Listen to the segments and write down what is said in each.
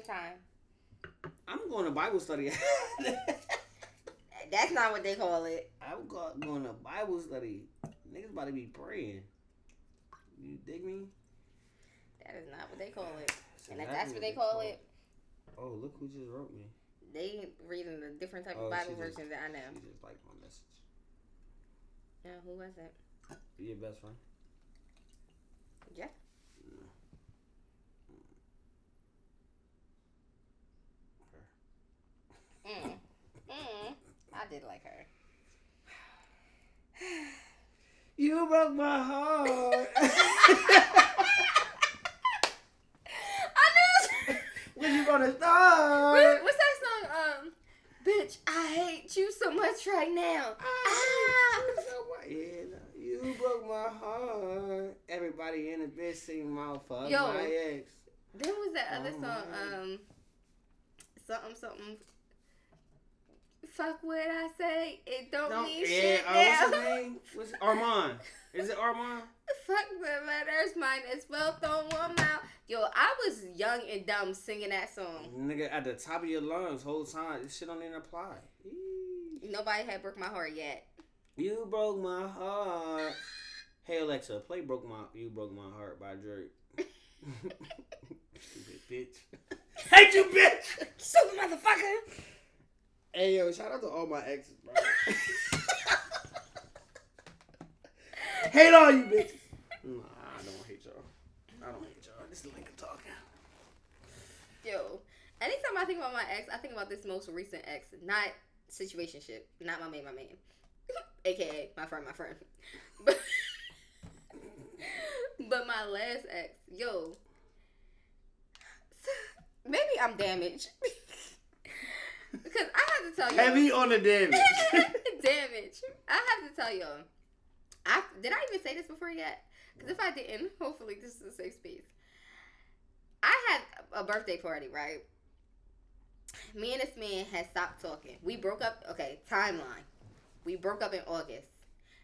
time. I'm going to Bible study. That's not what they call it. I'm going to Bible study. Niggas about to be praying. You dig me? That is not what they call it. And if Exactly that's what they call it. Oh, look who just wrote me. They reading a different type of Bible version that I know. She just liked my message. Yeah, who was it? Your best friend? Yeah. I did like her. You broke my heart. I knew. When you gonna start? What's that song? Bitch, I hate you so much right now. You broke my heart. Everybody in the bitch sing my fuck Yo, my ex. Then was that other song? Something. Fuck what I say. It don't mean shit now. What's his name? What's Armand? Is it Armand? Fuck the letters, mine is well thrown one out. Yo, I was young and dumb singing that song. Nigga, at the top of your lungs, whole time. This shit don't even apply. Nobody had broke my heart yet. You broke my heart. Hey Alexa, play You Broke My Heart" by Drake. Stupid bitch. Hate you, bitch. Stupid motherfucker. Hey yo, shout out to all my exes, bro. Hate all you bitches. Nah, I don't hate y'all. This is Lincoln talking. Yo, anytime I think about my ex, I think about this most recent ex, not situationship, not my man, aka my friend. But my last ex, yo, maybe I'm damaged. Because I have to tell you. Heavy on the damage. Damage. I have to tell y'all. Did I even say this before yet? Because if I didn't, hopefully this is a safe space. I had a birthday party, right? Me and this man had stopped talking. We broke up. Okay, timeline. We broke up in August.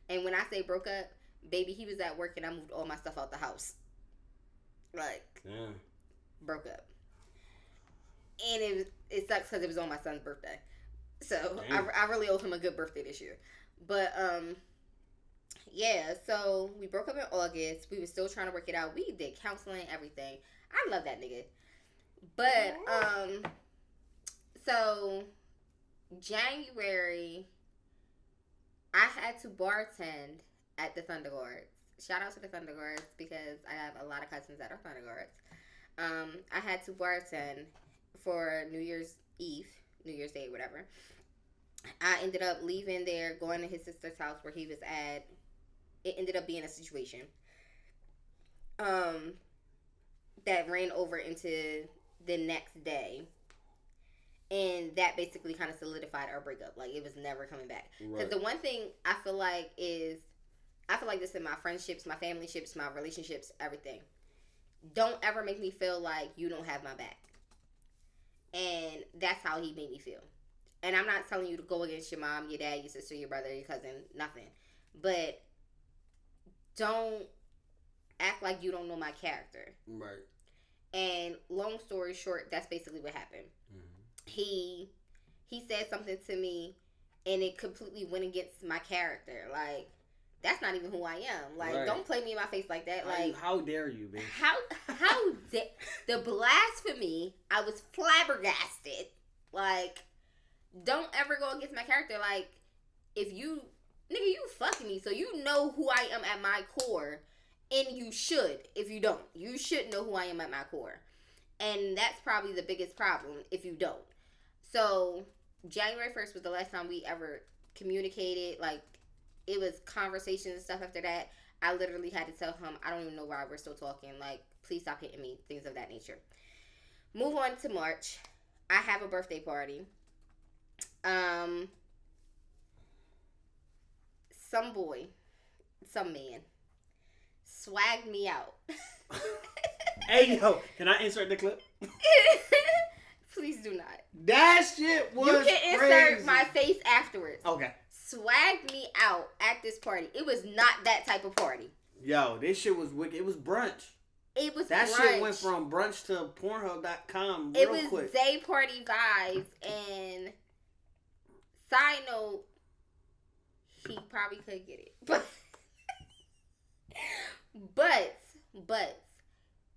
And when I say broke up, baby, he was at work and I moved all my stuff out the house. Like, broke up. And it sucks because it was on my son's birthday. So I really owe him a good birthday this year. But yeah, so we broke up in August. We were still trying to work it out. We did counseling, everything. I love that nigga. But so January, I had to bartend at the Thunder Guards. Shout out to the Thunder Guards because I have a lot of cousins that are Thunder Guards. I had to bartend for New Year's Day, whatever. I ended up leaving there, going to his sister's house where he was at. It ended up being a situation that ran over into the next day. And that basically kind of solidified our breakup. Like, it was never coming back. Because the one thing I feel like this in my friendships, my family ships, my relationships, everything. Don't ever make me feel like you don't have my back. And that's how he made me feel. And I'm not telling you to go against your mom, your dad, your sister, your brother, your cousin, nothing. But don't act like you don't know my character. Right. And long story short, that's basically what happened. Mm-hmm. He said something to me and it completely went against my character. Like, that's not even who I am. Like, don't play me in my face like that. Like, how dare you, bitch? How the blasphemy, I was flabbergasted. Like, don't ever go against my character. Like, if you, nigga, you fucking me, so you know who I am at my core. And you should, if you don't. You should know who I am at my core. And that's probably the biggest problem if you don't. So, January 1st was the last time we ever communicated. Like, it was conversations and stuff after that. I literally had to tell him, I don't even know why we're still talking. Like, please stop hitting me. Things of that nature. Move on to March. I have a birthday party. Some man swagged me out. Hey, yo, can I insert the clip? Please do not. That shit was You can crazy. insert my face afterwards. Okay. Swagged me out at this party. It was not that type of party. Yo, this shit was wicked. It was brunch. It was that brunch. shit went from brunch to Pornhub.com It real was quick. day party vibes, and side note, he probably could get it, but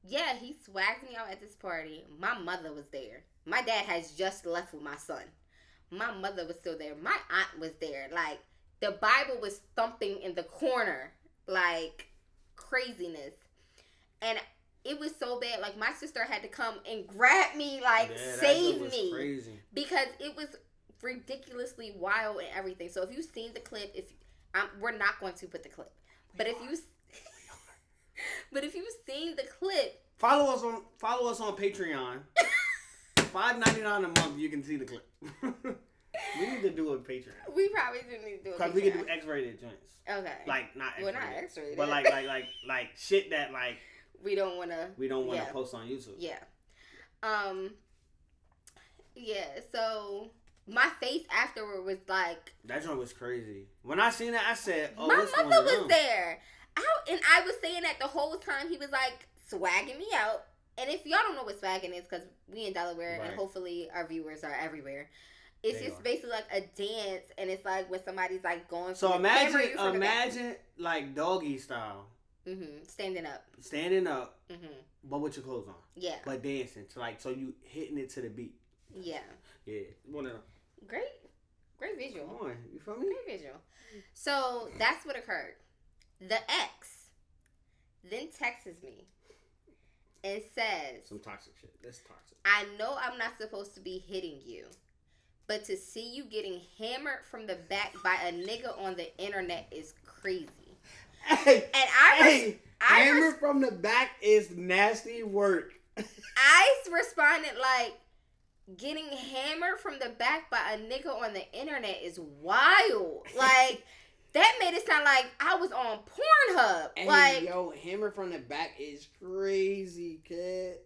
yeah, he swagged me out at this party. My mother was there. My dad has just left with my son. My mother was still there. My aunt was there. Like, the Bible was thumping in the corner, like craziness, and it was so bad. Like, my sister had to come and grab me, like, save me, crazy. because it was ridiculously wild and everything. So if you've seen the clip, we're not going to put the clip, but if you've seen the clip, follow us on Patreon. $5.99 a month, you can see the clip. We need to do a Patreon. We probably do need to do a Patreon. Because we can do X-rated joints. Okay. Like, not X-rated. Well, not X-rated. But like shit that, like, we don't want to post on YouTube. Yeah. Yeah, so my face afterward was like... That joint was crazy. When I seen that, I said, oh, my mother was there. And I was saying that the whole time. He was like swagging me out. And if y'all don't know what swagging is, because we in Delaware, right, and hopefully our viewers are everywhere, it's basically like a dance, and it's like when somebody's like going. So imagine like doggy style. Standing up. But with your clothes on. Yeah. But dancing, so you hitting it to the beat. Yeah. Yeah. One of them. Great visual. Come on, you feel me? Great visual. So that's what occurred. The ex then texts me and says, some toxic shit. That's toxic. I know I'm not supposed to be hitting you, but to see you getting hammered from the back by a nigga on the internet is crazy. Hey, and hammered from the back is nasty work. I responded like, getting hammered from the back by a nigga on the internet is wild. Like, that made it sound like I was on Pornhub. Hey, like, yo, hammer from the back is crazy, kid.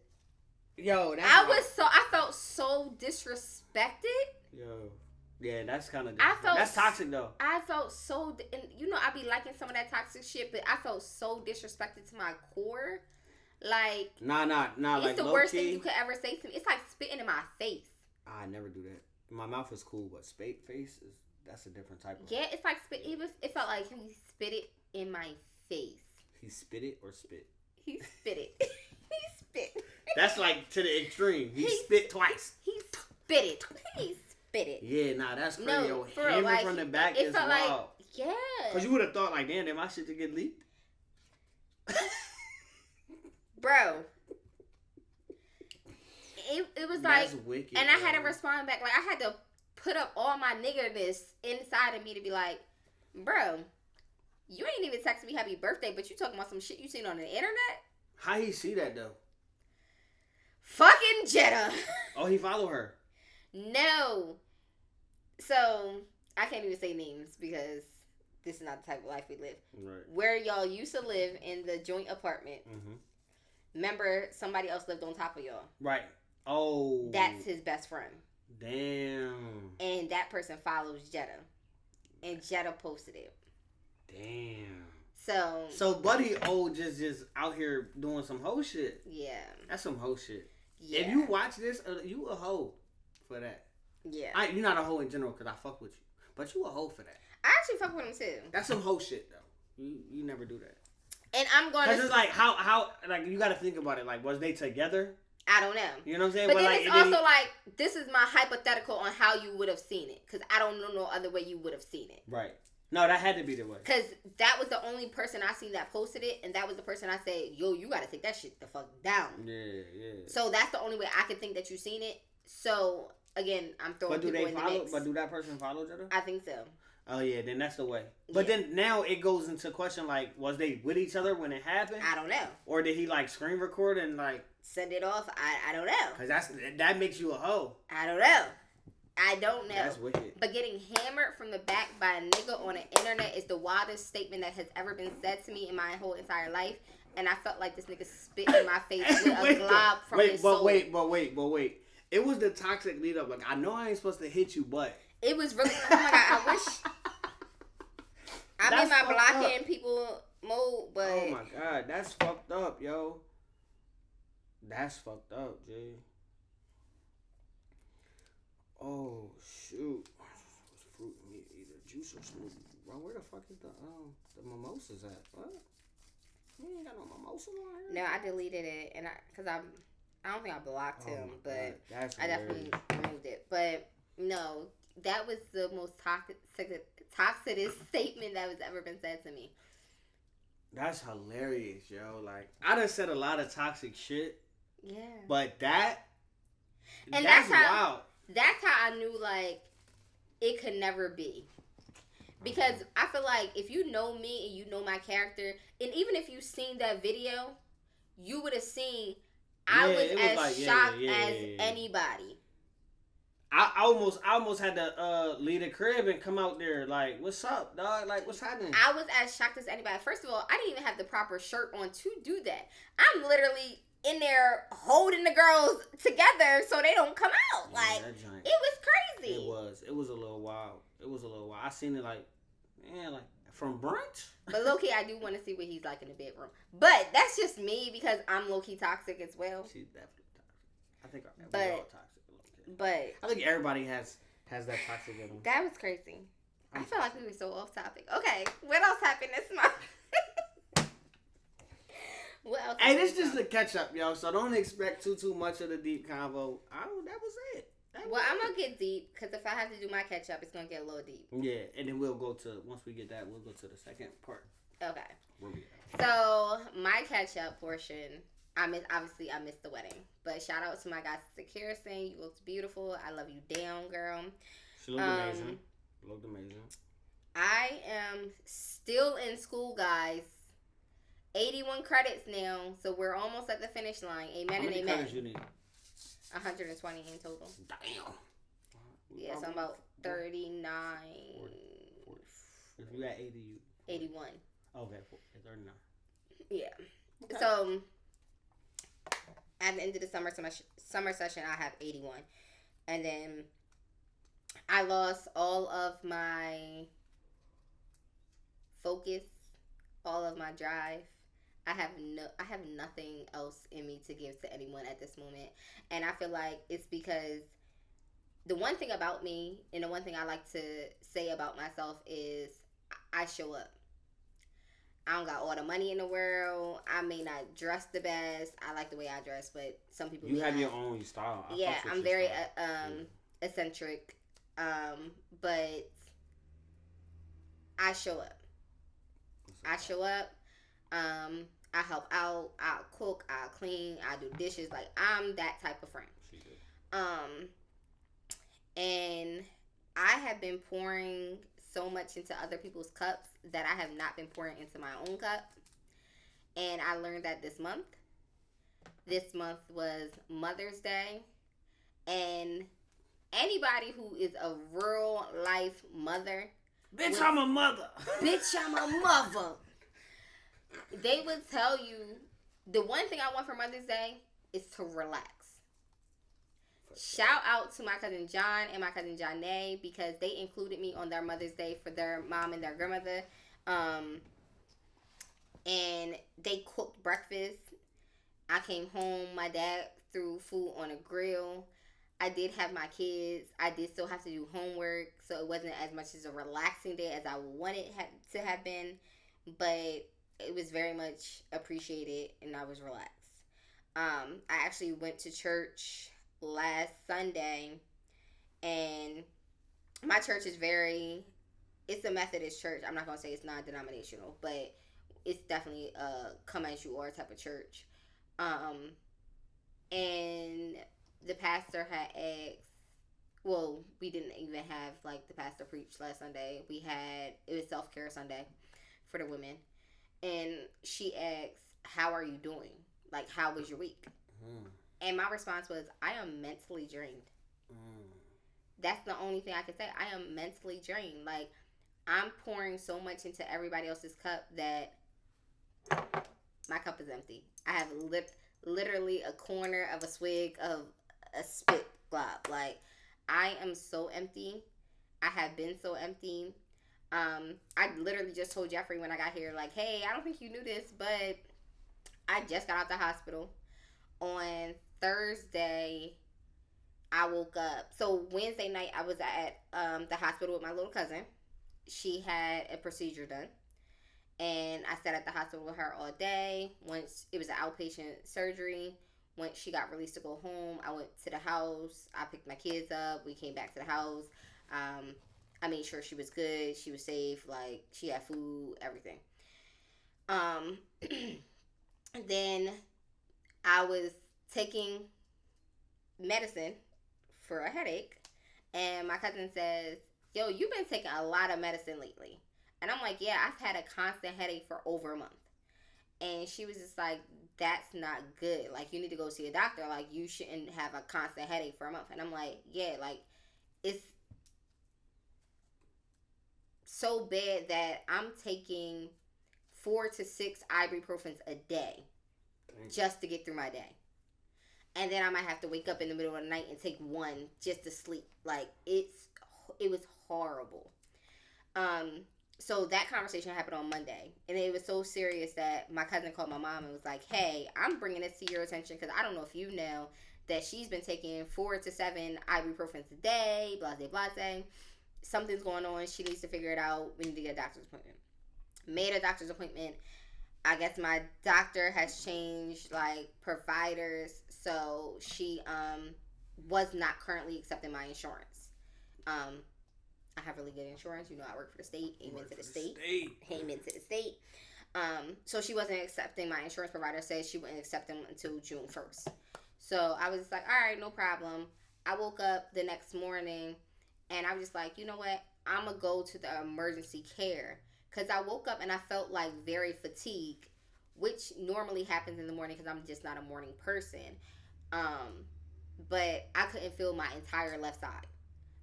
Yo, I felt so disrespected. Yo, yeah, that's kind of. That's toxic though. I felt so, and I be liking some of that toxic shit, but I felt so disrespected to my core. Like, nah. It's like, the worst thing you could ever say to me. It's like spitting in my face. I never do that. My mouth is cool, but face is. That's a different type of... Yeah, it's like spit. It felt like he spit it in my face. He spit it or spit? He spit it. He spit. That's like to the extreme. He spit twice. He spit it. He spit it. Yeah, nah, that's crazy. No, for hammer like, from the back it is felt wild. like, yeah. Because you would have thought, like, damn, did my shit to get leaked? Bro. It was that's like... wicked, and I had to respond back. Like, I had to put up all my niggerness inside of me to be like, bro, you ain't even texting me happy birthday, but you talking about some shit you seen on the internet? How he see that though? Fucking Jetta. Oh, he follow her? No. So I can't even say names because this is not the type of life we live. Right. Where y'all used to live in the joint apartment. Remember, somebody else lived on top of y'all. Right. Oh. That's his best friend. Damn. And that person follows Jetta. And Jetta posted it. Damn. So Buddy just out here doing some hoe shit. Yeah. That's some hoe shit. Yeah. If you watch this, you a hoe for that. Yeah. You're not a hoe in general because I fuck with you. But you a hoe for that. I actually fuck with him too. That's some hoe shit though. You never do that. And I'm going to... Because it's like, how, like, you got to think about it. Like, was they together? I don't know. You know what I'm saying? But then it's also like, this is my hypothetical on how you would have seen it. Because I don't know no other way you would have seen it. Right. No, that had to be the way. Because that was the only person I seen that posted it. And that was the person I said, yo, you got to take that shit the fuck down. Yeah. So that's the only way I can think that you seen it. So, again, I'm throwing people in the mix. But do that person follow each other? I think so. Oh, yeah, then that's the way. But then now it goes into question, like, was they with each other when it happened? I don't know. Or did he, like, screen record and, like... send it off? I don't know. Because that makes you a hoe. I don't know. I don't know. That's wicked. But getting hammered from the back by a nigga on the internet is the wildest statement that has ever been said to me in my whole entire life. And I felt like this nigga spit in my face with a glob from his soul. But wait. It was the toxic lead up. Like, I know I ain't supposed to hit you, but... It was really... Oh, my God. I wish... I'm in my blocking people mode, but... Oh, my God. That's fucked up, yo. That's fucked up, G. Oh shoot. What's fruit and meat? Either juice or smoothie. Bro, where the fuck is the mimosas at? What? You ain't got no mimosas on here? No, I deleted it, and I don't think I blocked him, but that's I definitely removed it. But no, that was the most toxic statement that was ever been said to me. That's hilarious, yo. Like, I done said a lot of toxic shit. Yeah. But that's how, wild. That's how I knew, like, it could never be. Because I feel like if you know me and you know my character, and even if you seen that video, you would have seen I was as shocked as anybody. I almost had to leave the crib and come out there like, what's up, dog? Like, what's happening? I was as shocked as anybody. First of all, I didn't even have the proper shirt on to do that. I'm literally in there holding the girls together so they don't come out. Like, it was crazy. It was a little wild. I seen it like, man, like from brunch. But low-key, I do want to see what he's like in the bedroom. But that's just me because I'm low-key toxic as well. She's definitely toxic. I think we're all toxic. But I think everybody has that toxic in them. That was crazy. I feel like we were so off topic. Okay, what else happened this month? What else? Hey, this is just a catch up, yo. So don't expect too much of the deep convo. That was it. I'm gonna get deep because if I have to do my catch up, it's gonna get a little deep. Yeah, and then once we get that, we'll go to the second part. Okay. So my catch up portion. I missed the wedding. But shout out to my guy, Sister Kirsten. You looked beautiful. I love you down, girl. She looked amazing. I am still in school, guys. 81 credits now. So we're almost at the finish line. Amen and amen. How many credits you need? 120 in total. Damn. Yeah, so I'm about 39. 40. If you got 80, 81. Okay, 39. Yeah. Okay. So at the end of the summer session, I have 81. And then I lost all of my focus, all of my drive. I have nothing else in me to give to anyone at this moment. And I feel like it's because the one thing about me and the one thing I like to say about myself is I show up. I don't got all the money in the world. I may not dress the best. I like the way I dress, but some people you have your own style. I'm very eccentric, but I show up. I help out. I'll cook. I'll clean. I do dishes. Like, I'm that type of friend. And I have been pouring so much into other people's cups that I have not been pouring into my own cup. And I learned that this month. This month was Mother's Day. And anybody who is a real life mother. Bitch, I'm a mother. Bitch, I'm a mother. They would tell you the one thing I want for Mother's Day is to relax. Shout out to my cousin John and my cousin Janae because they included me on their Mother's Day for their mom and their grandmother. And they cooked breakfast. I came home. My dad threw food on a grill. I did have my kids. I did still have to do homework. So it wasn't as much as a relaxing day as I wanted to have been. But it was very much appreciated and I was relaxed. I actually went to church last Sunday, and my church is it's a Methodist church. I'm not going to say it's non-denominational, but it's definitely a come as you are type of church. And the pastor had asked, well, we didn't even have like the pastor preach last Sunday. It was self-care Sunday for the women. And she asked, how are you doing? Like, how was your week? And my response was, I am mentally drained. That's the only thing I can say. I am mentally drained. Like, I'm pouring so much into everybody else's cup that my cup is empty. I have literally a corner of a swig of a spit glob. Like, I am so empty. I have been so empty. I literally just told Jeffrey when I got here, like, hey, I don't think you knew this, but I just got out the hospital On Thursday, I woke up. So Wednesday night, I was at the hospital with my little cousin. She had a procedure done, and I sat at the hospital with her all day. Once it was an outpatient surgery. Once she got released to go home, I went to the house. I picked my kids up. We came back to the house. Um, I made sure she was good. She was safe. Like she had food, everything. Um, then I was taking medicine for a headache, and my cousin says, "Yo, you've been taking a lot of medicine lately." And I'm like, "Yeah, I've had a constant headache for over a month." And she was just like, "That's not good. Like, you need to go see a doctor. Like, you shouldn't have a constant headache for a month." And I'm like, "Yeah, like, it's so bad that I'm taking 4 to 6 ibuprofens a day just to get through my day. And then I might have to wake up in the middle of the night and take one just to sleep. Like, it was horrible." Um, so that conversation happened on Monday, and it was so serious that my cousin called my mom and was like, "Hey, I'm bringing this to your attention because I don't know if you know that she's been taking 4 to 7 ibuprofens a day, blase blase. Something's going on. She needs to figure it out. We need to get a doctor's appointment." Made a doctor's appointment. I guess my doctor has changed like providers, so she was not currently accepting my insurance. Um, I have really good insurance. You know, I work for the state. Amen to the state. Amen to the state. So she wasn't accepting my insurance provider. Said she wouldn't accept them until June 1st. So I was like, all right, no problem. I woke up the next morning, and I was just like, you know what? I'm gonna go to the emergency care because I woke up and I felt like very fatigued, which normally happens in the morning because I'm just not a morning person. Um, but I couldn't feel my entire left side.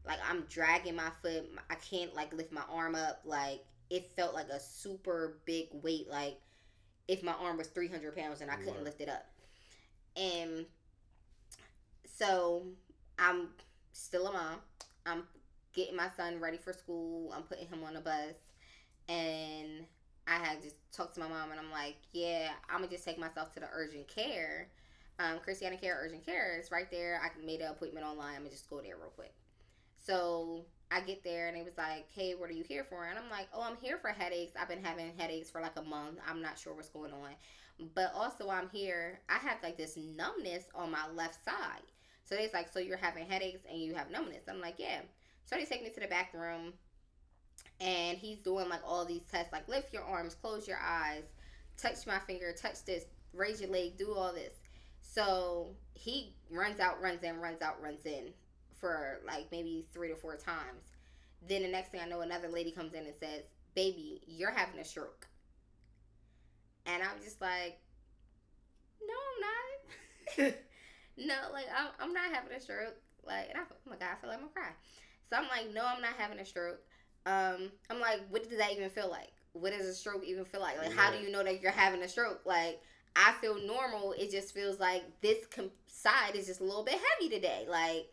Like I'm dragging my foot. I can't like lift my arm up. Like it felt like a super big weight. Like if my arm was 300 pounds and I couldn't lift it up. And so I'm still a mom. I'm getting my son ready for school. I'm putting him on a bus. And I had just talked to my mom and I'm like, yeah, I'm going to just take myself to the urgent care. Christiana Care Urgent Care is right there. I made an appointment online. I'm going to just go there real quick. So I get there and it was like, hey, what are you here for? And I'm like, oh, I'm here for headaches. I've been having headaches for like a month. I'm not sure what's going on. But also I'm here. I have like this numbness on my left side. So they's like, so you're having headaches and you have numbness. I'm like, yeah. So they take me to the back room and he's doing like all these tests, like lift your arms, close your eyes, touch my finger, touch this, raise your leg, do all this. So he runs out, runs in, runs out, runs in for like maybe 3 to 4 times. Then the next thing I know, another lady comes in and says, baby, you're having a stroke. And I'm just like, no, I'm not. No, like I'm not having a stroke. Like, and oh my God, I feel like I'm gonna cry. So I'm like, no, I'm not having a stroke. I'm like, what does that even feel like? What does a stroke even feel like? Like, how do you know that you're having a stroke? Like, I feel normal. It just feels like this side is just a little bit heavy today. Like,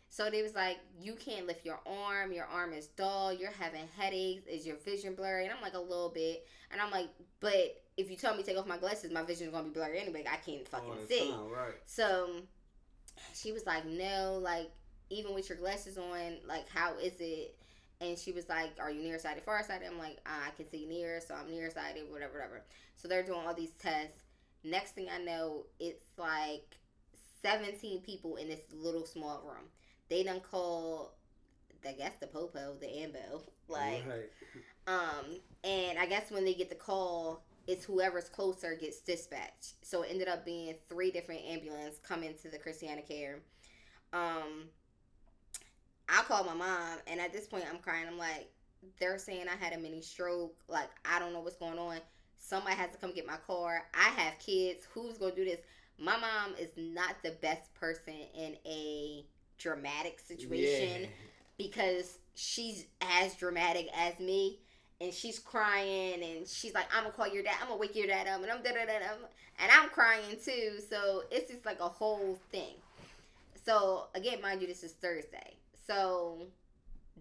so they was like, you can't lift your arm. Your arm is dull. You're having headaches. Is your vision blurry? And I'm like, a little bit. And I'm like, but if you tell me to take off my glasses, my vision is going to be blurry anyway. I can't fucking see. Right. So she was like, no, like, even with your glasses on, like, how is it? And she was like, are you nearsighted, farsighted? I'm like, I can see near, so I'm nearsighted, whatever. So they're doing all these tests. Next thing I know, it's like 17 people in this little small room. They done called, I guess, the popo, the ambo. Like, right. And I guess when they get the call, it's whoever's closer gets dispatched. So it ended up being 3 different ambulances coming to the Christiana Care. I called my mom, and at this point, I'm crying. I'm like, they're saying I had a mini stroke. Like, I don't know what's going on. Somebody has to come get my car. I have kids. Who's going to do this? My mom is not the best person in a dramatic situation because she's as dramatic as me. And she's crying, and she's like, I'm going to call your dad. I'm going to wake your dad up. And I'm da-da-da-da. And I'm crying, too. So, it's just like a whole thing. So, again, mind you, this is Thursday. So,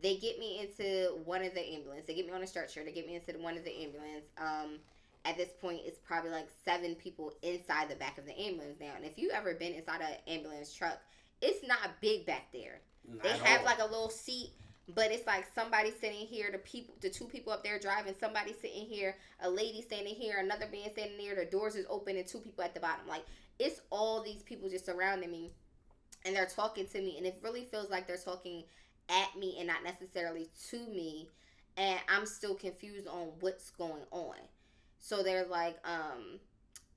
they get me into one of the ambulance. They get me on a stretcher. They get me into one of the ambulance. at this point, it's probably like 7 people inside the back of the ambulance now. And if you ever been inside an ambulance truck, it's not big back there. They have like a little seat, but it's like somebody sitting here, the 2 people up there driving, somebody sitting here, a lady standing here, another man standing there, the doors is open, and 2 people at the bottom. Like, it's all these people just surrounding me, and they're talking to me, and it really feels like they're talking at me and not necessarily to me, and I'm still confused on what's going on. So they're like,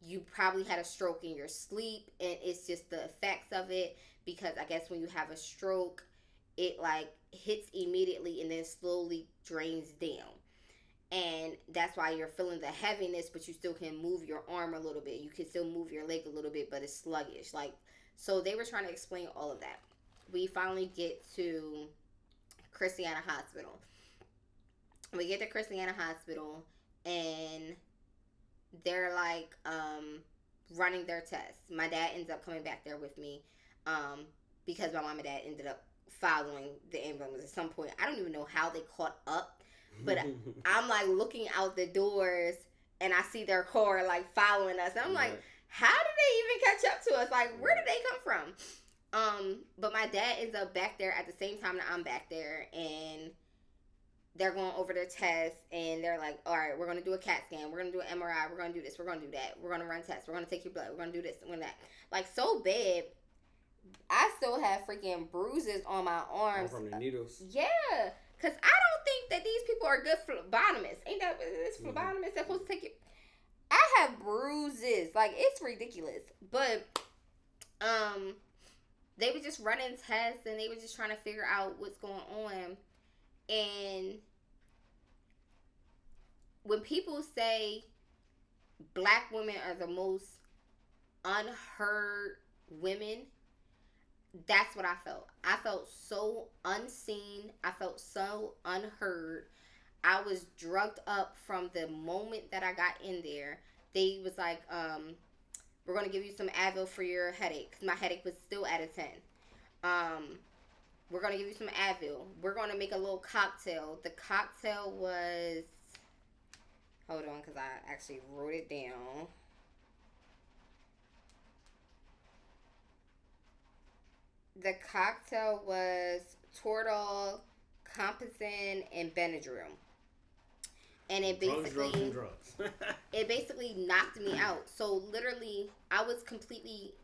you probably had a stroke in your sleep, and it's just the effects of it, because I guess when you have a stroke, it like hits immediately and then slowly drains down. And that's why you're feeling the heaviness, but you still can move your arm a little bit. You can still move your leg a little bit, but it's sluggish. Like, so they were trying to explain all of that. We finally get to Christiana Hospital. We get to Christiana Hospital, and they're like running their tests. My dad ends up coming back there with me because my mom and dad ended up following the ambulance at some point. I don't even know how they caught up, but I'm like looking out the doors, and I see their car like following us, and I'm like, how did they even catch up to us? Like, where did they come from? But my dad ends up back there at the same time that I'm back there, and they're going over their tests, and they're like, all right, we're going to do a CAT scan, we're going to do an MRI, we're going to do this, we're going to do that, we're going to run tests, we're going to take your blood, we're going to do this and that. Like, so bad. I still have freaking bruises on my arms. From the needles. Yeah, because I don't think that these people are good phlebotomists. Ain't that this phlebotomist that's supposed to take it? I have bruises. Like, it's ridiculous. But, they were just running tests, and they were just trying to figure out what's going on. And when people say black women are the most unheard women, that's what I felt. I felt so unseen. I felt so unheard. I was drugged up from the moment that I got in there. They was like, we're going to give you some Advil for your headache, because my headache was still at a 10. We're going to give you some Advil. We're going to make a little cocktail. The cocktail was... Hold on, because I actually wrote it down. The cocktail was Toradol, Compazine, and Benadryl. And it basically... Drugs. It basically knocked me out. So, literally, I was completely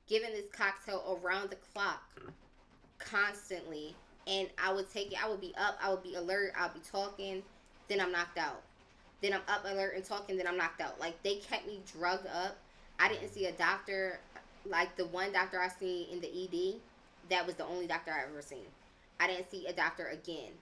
given this cocktail around the clock. Constantly, and I would take it. I would be up, I would be alert, I'll be talking, then I'm knocked out, then I'm up, alert, and talking, then I'm knocked out. Like, they kept me drugged up. I didn't see a doctor. Like, the one doctor I seen in the ED, that was the only doctor I ever seen. I didn't see a doctor again.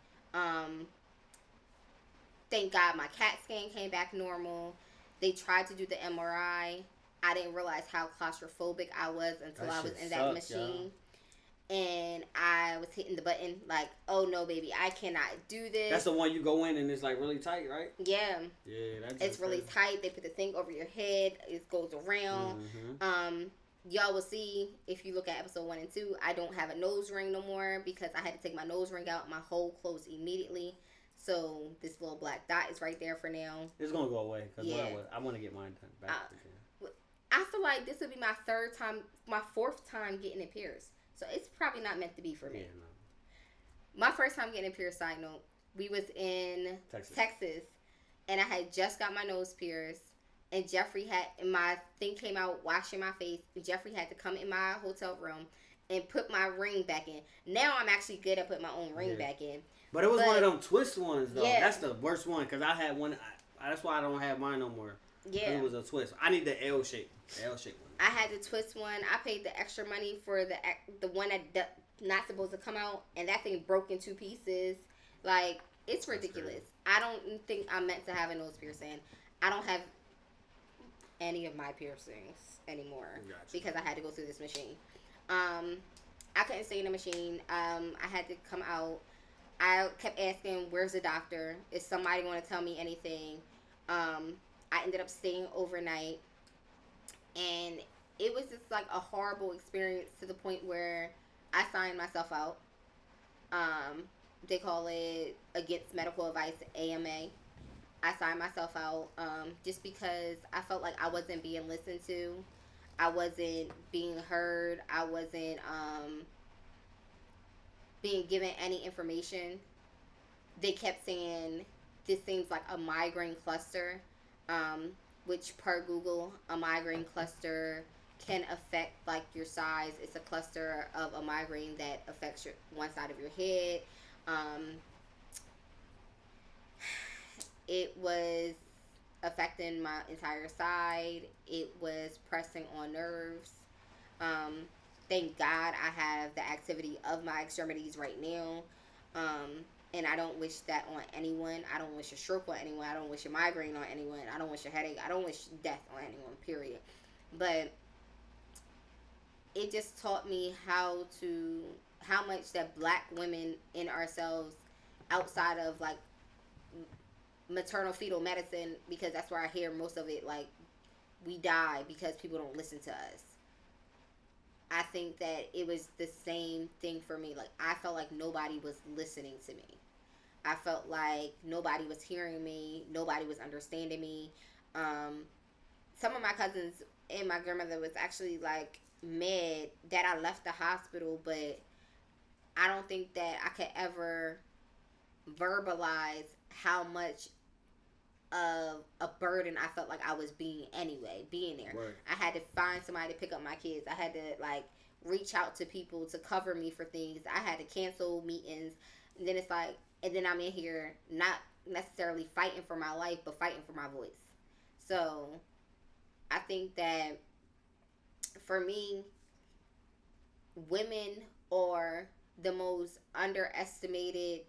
Thank God my CAT scan came back normal. They tried to do the MRI. I didn't realize how claustrophobic I was until I was in that machine. Y'all. And I was hitting the button like, oh no, baby, I cannot do this. That's the one you go in and it's like really tight, right? Yeah. Yeah, that's it's really tight. They put the thing over your head. It goes around. Mm-hmm. Y'all will see if you look at episode 1 and 2. I don't have a nose ring no more because I had to take my nose ring out. My hole closed immediately. So this little black dot is right there for now. It's gonna go away because I want to get mine done back. I feel like this would be my 4th time getting it pierced. So it's probably not meant to be for me. Yeah, no. My first time getting a pierced, side note, we was in Texas, and I had just got my nose pierced, and Jeffrey had, my thing came out washing my face, and Jeffrey had to come in my hotel room and put my ring back in. Now I'm actually good at putting my own ring back in. But it was one of them twist ones, though. Yeah. That's the worst one, because I had one, that's why I don't have mine no more. Yeah. It was a twist. I need the L shape one. I had the twist one. I paid the extra money for the one that not supposed to come out, and that thing broke in 2 pieces. Like, it's ridiculous. I don't think I'm meant to have a nose piercing. I don't have any of my piercings anymore because I had to go through this machine. I couldn't stay in the machine. I had to come out. I kept asking, where's the doctor? Is somebody going to tell me anything? I ended up staying overnight. And it was just like a horrible experience to the point where I signed myself out. They call it Against Medical Advice, AMA. I signed myself out just because I felt like I wasn't being listened to. I wasn't being heard. I wasn't being given any information. They kept saying this seems like a migraine cluster, um, which per Google, a migraine cluster can affect like your size. It's a cluster of a migraine that affects your one side of your head. Um, it was affecting my entire side. It was pressing on nerves. Um, thank God I have the activity of my extremities right now. And I don't wish that on anyone. I don't wish a stroke on anyone. I don't wish a migraine on anyone. I don't wish a headache. I don't wish death on anyone, period. But it just taught me how much that black women in ourselves outside of like maternal fetal medicine, because that's where I hear most of it, like we die because people don't listen to us. I think that it was the same thing for me. Like I felt like nobody was listening to me. I felt like nobody was hearing me. Nobody was understanding me. Um, some of my cousins and my grandmother was actually like mad that I left the hospital, but I don't think that I could ever verbalize how much of a burden I felt like I was being there. Right. I had to find somebody to pick up my kids. I had to like reach out to people to cover me for things. I had to cancel meetings. And then it's like, and then I'm in here not necessarily fighting for my life, but fighting for my voice. So I think that for me, women are the most underestimated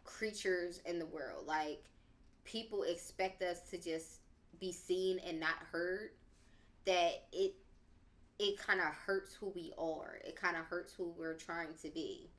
creatures in the world. Like people expect us to just be seen and not heard. That it kind of hurts who we are. It kind of hurts who we're trying to be.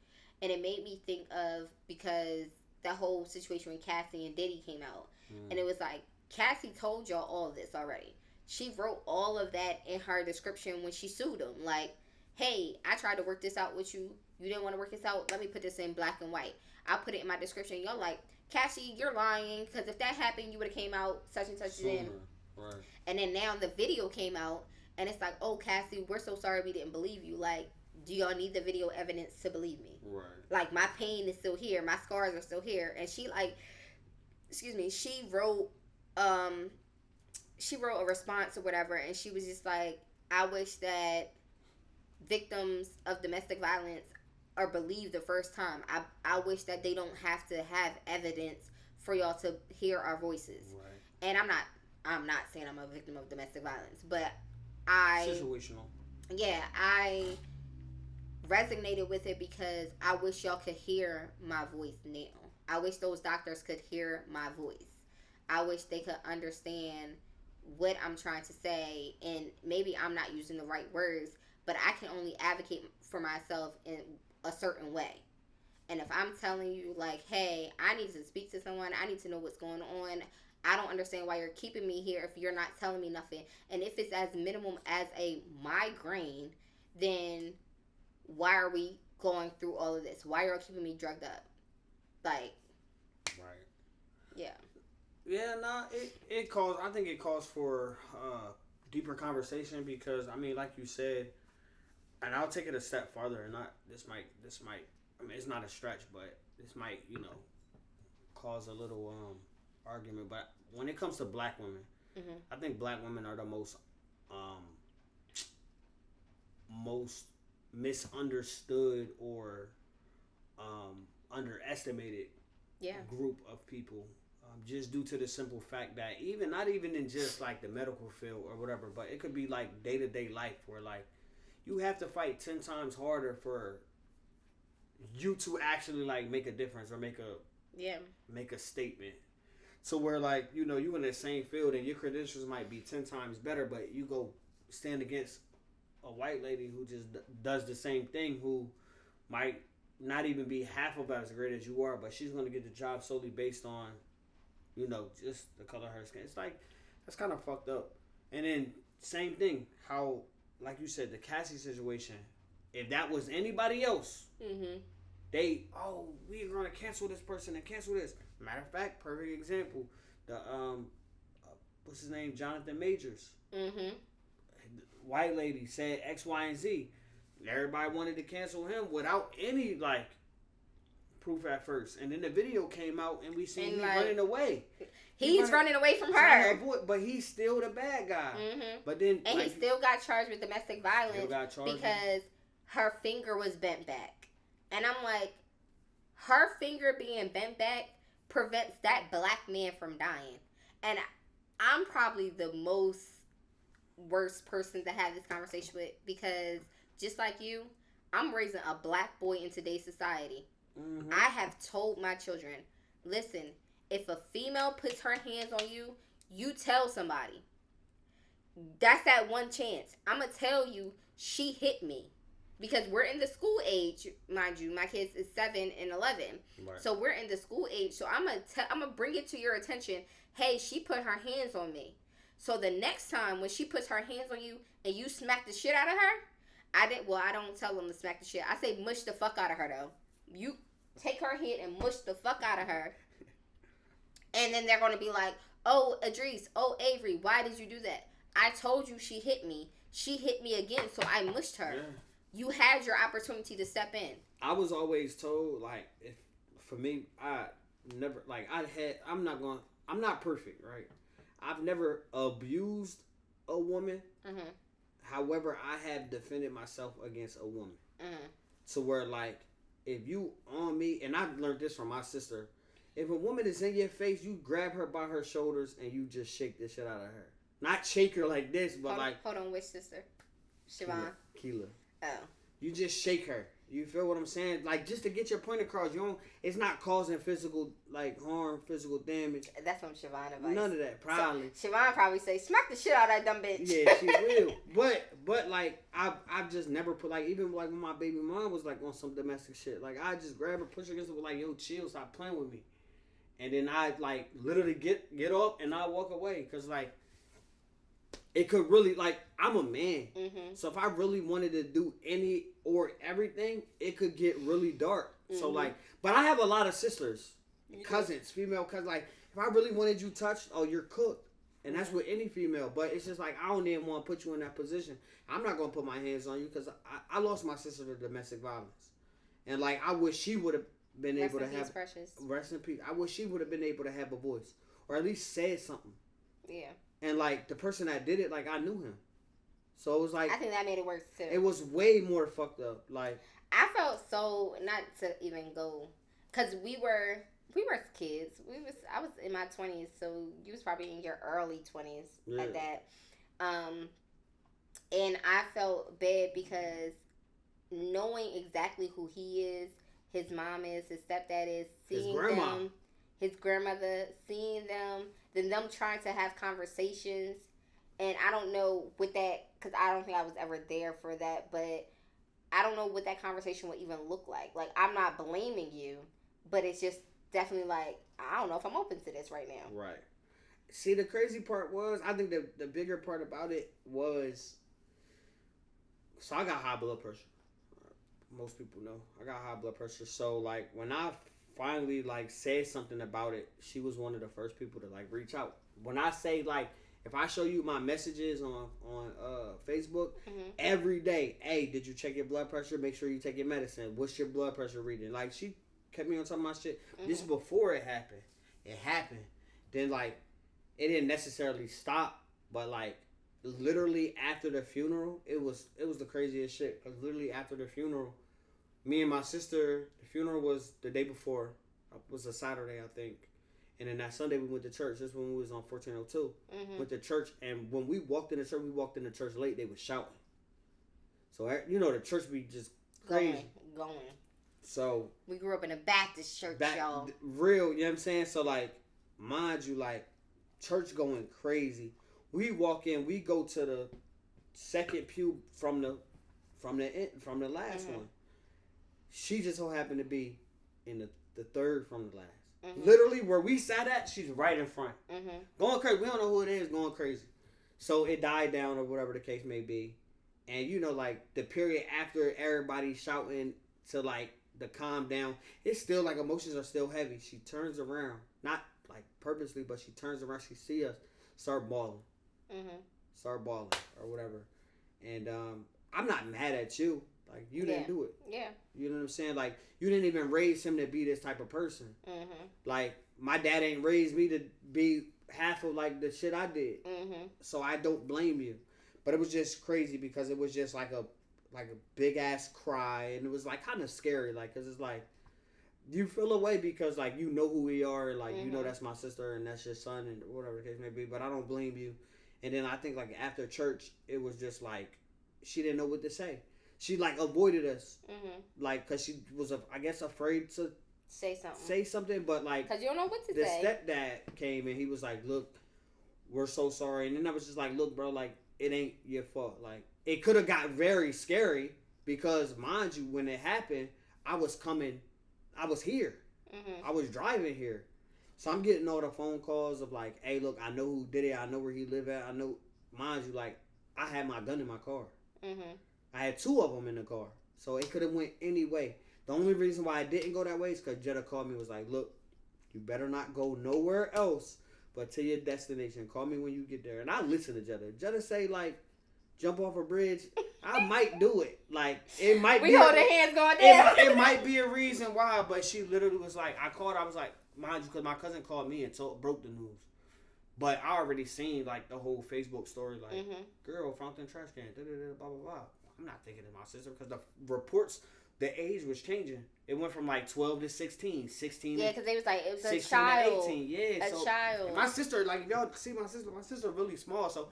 And it made me think of, because that whole situation when Cassie and Diddy came out, and it was like Cassie told y'all all of this already. She wrote all of that in her description when she sued him. Like, hey, I tried to work this out with you. You didn't want to work this out. Let me put this in black and white. I put it in my description. Y'all like, Cassie, you're lying, because if that happened, you would have came out such and such then. Right. And then now the video came out, and it's like, oh, Cassie, we're so sorry we didn't believe you. Like, do y'all need the video evidence to believe me? Right. Like, my pain is still here. My scars are still here. And she, like, she wrote a response or whatever, and she was just like, I wish that victims of domestic violence are believed the first time. I wish that they don't have to have evidence for y'all to hear our voices. Right. And I'm not saying I'm a victim of domestic violence, but situational. Yeah, I resonated with it because I wish y'all could hear my voice now. I wish those doctors could hear my voice. I wish they could understand what I'm trying to say, and maybe I'm not using the right words, but I can only advocate for myself in a certain way. And if I'm telling you, like, hey, I need to speak to someone, I need to know what's going on, I don't understand why you're keeping me here if you're not telling me nothing. And if it's as minimum as a migraine, then why are we going through all of this? Why are you keeping me drugged up? Like, right. Yeah. Yeah, I think it calls for deeper conversation, because, I mean, like you said, and I'll take it a step farther, and this might, I mean, it's not a stretch, but this might, cause a little argument. But when it comes to black women, Mm-hmm. I think black women are the most misunderstood or underestimated group of people, just due to the simple fact that not even in just like the medical field or whatever, but it could be like day-to-day life, where like you have to fight 10 times harder for you to actually like make a difference or make a statement. So where like, you in the same field and your credentials might be 10 times better, but you go stand against a white lady who just does the same thing, who might not even be half of as great as you are, but she's going to get the job solely based on, just the color of her skin. It's like, that's kind of fucked up. And then same thing, how, like you said, the Cassie situation, if that was anybody else, Mm-hmm. we're going to cancel this person and cancel this. Matter of fact, perfect example. The what's his name? Jonathan Majors. Mm-hmm. White lady said X, Y, and Z. Everybody wanted to cancel him without any like proof at first, and then the video came out, and we seen him like, running away. He's running away from her, but he's still the bad guy. Mm-hmm. But then, and he still got charged with domestic violence because her finger was bent back, and I'm like, her finger being bent back prevents that black man from dying, and I'm probably the most worst person to have this conversation with because just like you, I'm raising a black boy in today's society. Mm-hmm. I have told my children, listen, if a female puts her hands on you, you tell somebody. That's that one chance. I'm going to tell you she hit me. Because we're in the school age, mind you. My kids is 7 and 11. Right. So we're in the school age. So I'm gonna bring it to your attention. Hey, she put her hands on me. So the next time when she puts her hands on you and you smack the shit out of her, I don't tell them to smack the shit. I say mush the fuck out of her though. You take her head and mush the fuck out of her. And then they're going to be like, oh, Idris, oh, Avery, why did you do that? I told you she hit me. She hit me again, so I mushed her. Yeah. You had your opportunity to step in. I was always told, like, for me, I'm not perfect, right? I've never abused a woman. Mm-hmm. However, I have defended myself against a woman. Mm-hmm. So where, like, if you on me, and I've learned this from my sister, if a woman is in your face, you grab her by her shoulders and you just shake the shit out of her. Not shake her like this, but Hold on, which sister? Siobhan? Keela. Oh. You just shake her. You feel what I'm saying? Like, just to get your point across. It's not causing physical, like, harm, physical damage. That's from Siobhan advice. None of that, probably. So, Siobhan probably say, smack the shit out of that dumb bitch. Yeah, she will. But like, I've just never put, like, even, like, when my baby mom was, like, on some domestic shit. Like, I just grab her, push her against her, like, yo, chill, stop playing with me. And then I, like, literally get up and I walk away. Because, like, it could really, like, I'm a man. Mm-hmm. So if I really wanted to do any or everything, it could get really dark. Mm-hmm. So, like, but I have a lot of sisters, cousins, female cousins. Like, if I really wanted you touched, oh, you're cooked. And that's with any female. But it's just like, I don't even want to put you in that position. I'm not going to put my hands on you because I lost my sister to domestic violence. And, like, I wish she would have been able to have... Precious. Rest in peace. I wish she would have been able to have a voice. Or at least said something. Yeah. And, like, the person that did it, like, I knew him. So it was like... I think that made it worse, too. It was way more fucked up. Like... I felt so... Not to even go... Because we were kids. I was in my 20s, so you was probably in your early 20s at that. And I felt bad because knowing exactly who he is, his mom is, his stepdad is, seeing them... His grandmother, seeing them, then them trying to have conversations. And I don't know what that, because I don't think I was ever there for that, but I don't know what that conversation would even look like. Like, I'm not blaming you, but it's just definitely like, I don't know if I'm open to this right now. Right. See, the crazy part was, I think the bigger part about it was, so I got high blood pressure. Most people know. I got high blood pressure. So, like, when I finally, like, said something about it, she was one of the first people to, like, reach out. When I say, like, if I show you my messages on Facebook, mm-hmm. every day, hey, did you check your blood pressure? Make sure you take your medicine. What's your blood pressure reading? Like, she kept me on top of my shit. Mm-hmm. This is before it happened. It happened. Then, like, it didn't necessarily stop, but, like, literally after the funeral, it was the craziest shit. Because literally after the funeral, me and my sister, the funeral was the day before. It was a Saturday, I think. And then that Sunday we went to church. That's when we was on 1402. Mm-hmm. Went to church. And when we walked in the church late, they was shouting. So, you know, the church be just crazy. Going. So. We grew up in a Baptist church, y'all. Real, you know what I'm saying? So, like, mind you, like, church going crazy. We walk in, we go to the second pew from the last one. She just so happened to be in the third from the last. Mm-hmm. Literally, where we sat at, she's right in front. Mm-hmm. Going crazy. We don't know who it is, going crazy. So it died down or whatever the case may be. And, you know, like, the period after everybody shouting to, like, the calm down. It's still like emotions are still heavy. She turns around, not like purposely, but she turns around. She see us, start bawling, start bawling or whatever. And I'm not mad at you. Like you didn't do it. Yeah. You know what I'm saying? Like you didn't even raise him to be this type of person. Like my dad ain't raised me to be half of like the shit I did. So I don't blame you. But it was just crazy because it was just like a big ass cry, and it was like kind of scary, like because it's like you feel away because like you know who we are, like you know that's my sister and that's your son and whatever the case may be. But I don't blame you. And then I think like after church, it was just like she didn't know what to say. She like avoided us, like because she was I guess afraid to say something. But like because you don't know what to say. The stepdad came and he was like, "Look, we're so sorry." And then I was just like, "Look, bro, like it ain't your fault. Like it could have got very scary because mind you, when it happened, I was here, I was driving here, so I'm getting all the phone calls of like, hey, look, I know who did it. I know where he live at. I know, mind you, like I had my gun in my car." I had 2 of them in the car. So it could have went any way. The only reason why I didn't go that way is because Jetta called me and was like, look, you better not go nowhere else but to your destination. Call me when you get there. And I listen to Jetta. Jetta say, like, jump off a bridge. I might do it. Like, it might be. We holding hands going down. It might be a reason why, but she literally was like, I called, I was like, mind you, because my cousin called me and broke the news. But I already seen, like, the whole Facebook story, like, girl found in trash can, blah, blah, blah. I'm not thinking of my sister because the reports, the age was changing. It went from like 12 to 16, 16. Yeah, because they was like it was 16 a child. To 18. Yeah, a child. My sister, like if y'all see my sister really small, so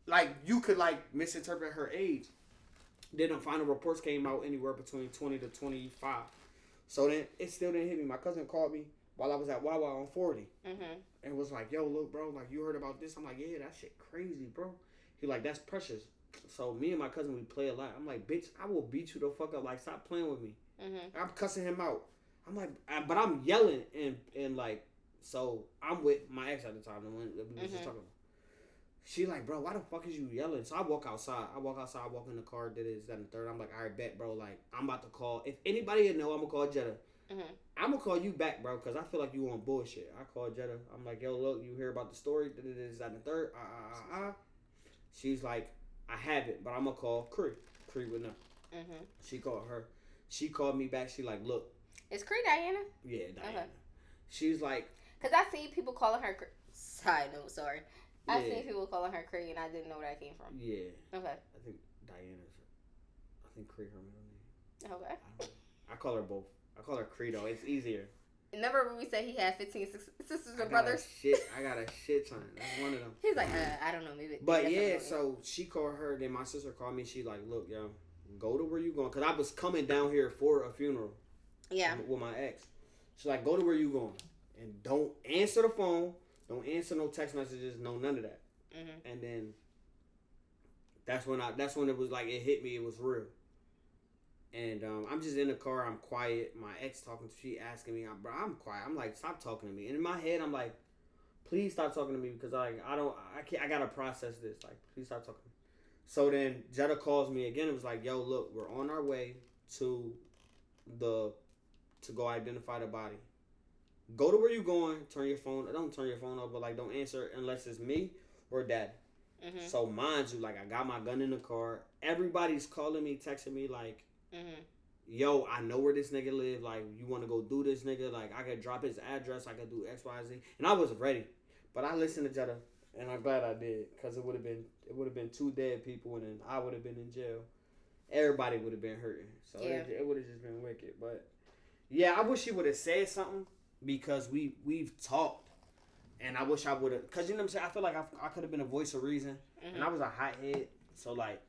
like you could like misinterpret her age. Then the final reports came out anywhere between 20 to 25. So then it still didn't hit me. My cousin called me while I was at Wawa on 40, and was like, "Yo, look, bro, like you heard about this?" I'm like, "Yeah, that shit crazy, bro." He like, "That's precious." So me and my cousin, we play a lot. I'm like, bitch, I will beat you the fuck up. Like, stop playing with me. I'm cussing him out. I'm like, but I'm yelling and like, so I'm with my ex at the time. The one that we was just talking about. She like, bro, why the fuck is you yelling? So I walk outside. I walk in the car, did this, that, and the third. I'm like, all right, bet, bro. Like, I'm about to call. If anybody know, I'm going to call Jetta. I'm going to call you back, bro, because I feel like you on bullshit. I call Jetta. I'm like, yo, look, you hear about the story? This, that, and the third. She's like, I haven't, but I'm going to call Cree. Cree would know. She called her. She called me back. She like, look. Is Cree Diana? Yeah, Diana. Okay. She's like. Because I see people calling her Side note, sorry. I seen people calling her Cree, and I didn't know where that came from. Yeah. Okay. I think Diana's. I think Cree her middle name. Okay. I call her both. I call her Cree though. It's easier. Remember when we said he had 15 sisters and brothers? I got a shit ton. That's one of them. He's like, I don't know, maybe. But yeah, so she called her. Then my sister called me. She like, look, yo, go to where you going? Cause I was coming down here for a funeral. Yeah. With my ex. She's like, go to where you going, and don't answer the phone. Don't answer no text messages. No none of that. And then that's when it was like it hit me. It was real. And I'm just in the car. I'm quiet. My ex talking. She asking me. I'm quiet. I'm like, stop talking to me. And in my head, I'm like, please stop talking to me because I can't. I gotta process this. Like, please stop talking to me. So then Jetta calls me again. It was like, yo, look, we're on our way to go identify the body. Go to where you going. Turn your phone. Don't turn your phone off, but like don't answer unless it's me or dad. So mind you, like I got my gun in the car. Everybody's calling me, texting me like. Yo, I know where this nigga live. Like, you want to go do this nigga? Like, I could drop his address. I could do X, Y, Z. And I was ready, but I listened to Jetta, and I'm glad I did because it would have been 2 dead people, and then I would have been in jail. Everybody would have been hurting. So yeah. It would have just been wicked. But yeah, I wish he would have said something because we've talked, and I wish I would have. Cause you know what I'm saying. I feel like I could have been a voice of reason, and I was a hothead. So like,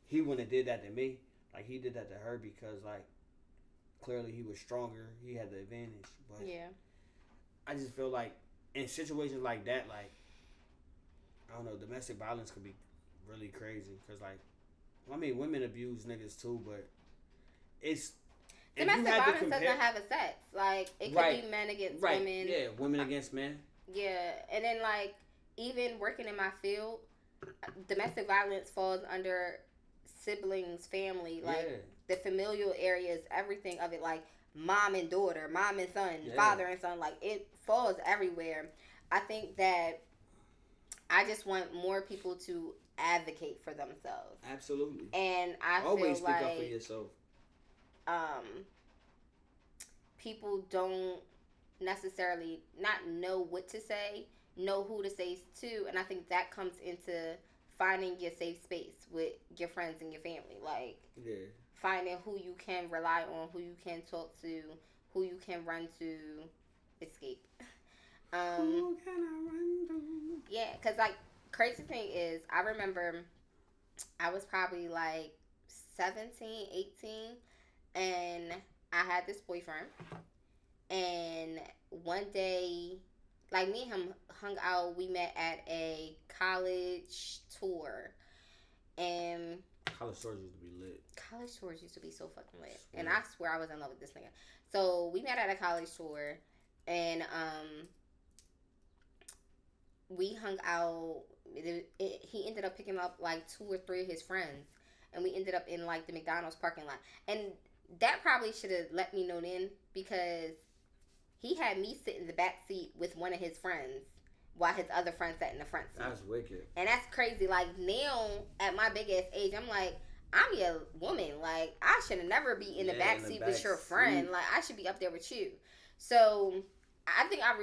he wouldn't have did that to me. Like, he did that to her because, like, clearly he was stronger. He had the advantage. But yeah. I just feel like in situations like that, like, I don't know, domestic violence could be really crazy. Because, like, I mean, women abuse niggas too, but it's... Domestic violence doesn't have a sex. Like, it could be men against women. Yeah, women against men. Yeah, and then, like, even working in my field, domestic violence falls under... siblings, family, like the familial areas, everything of it, like mom and daughter, mom and son, father and son, like it falls everywhere. I think that I just want more people to advocate for themselves. Absolutely. And I always feel speak like up for yourself. People don't necessarily not know what to say, know who to say to, and I think that comes into finding your safe space with your friends and your family. Like finding who you can rely on, who you can talk to, who you can run to escape. Who can I run to? Yeah, because like crazy thing is I remember I was probably like 17, 18, and I had this boyfriend, and one day, like me and him hung out. We met at a college tour, and college tours used to be lit. College tours used to be so fucking lit, and I swear I was in love with this nigga. So we met at a college tour, and we hung out. He ended up picking up like 2 or 3 of his friends, and we ended up in like the McDonald's parking lot. And that probably should have let me know then, because he had me sit in the back seat with one of his friends while his other friend sat in the front seat. That's wicked. And that's crazy. Like now at my big ass age, I'm like, I'm your woman. Like I should never be in the back seat with your friend. Like I should be up there with you. So I think I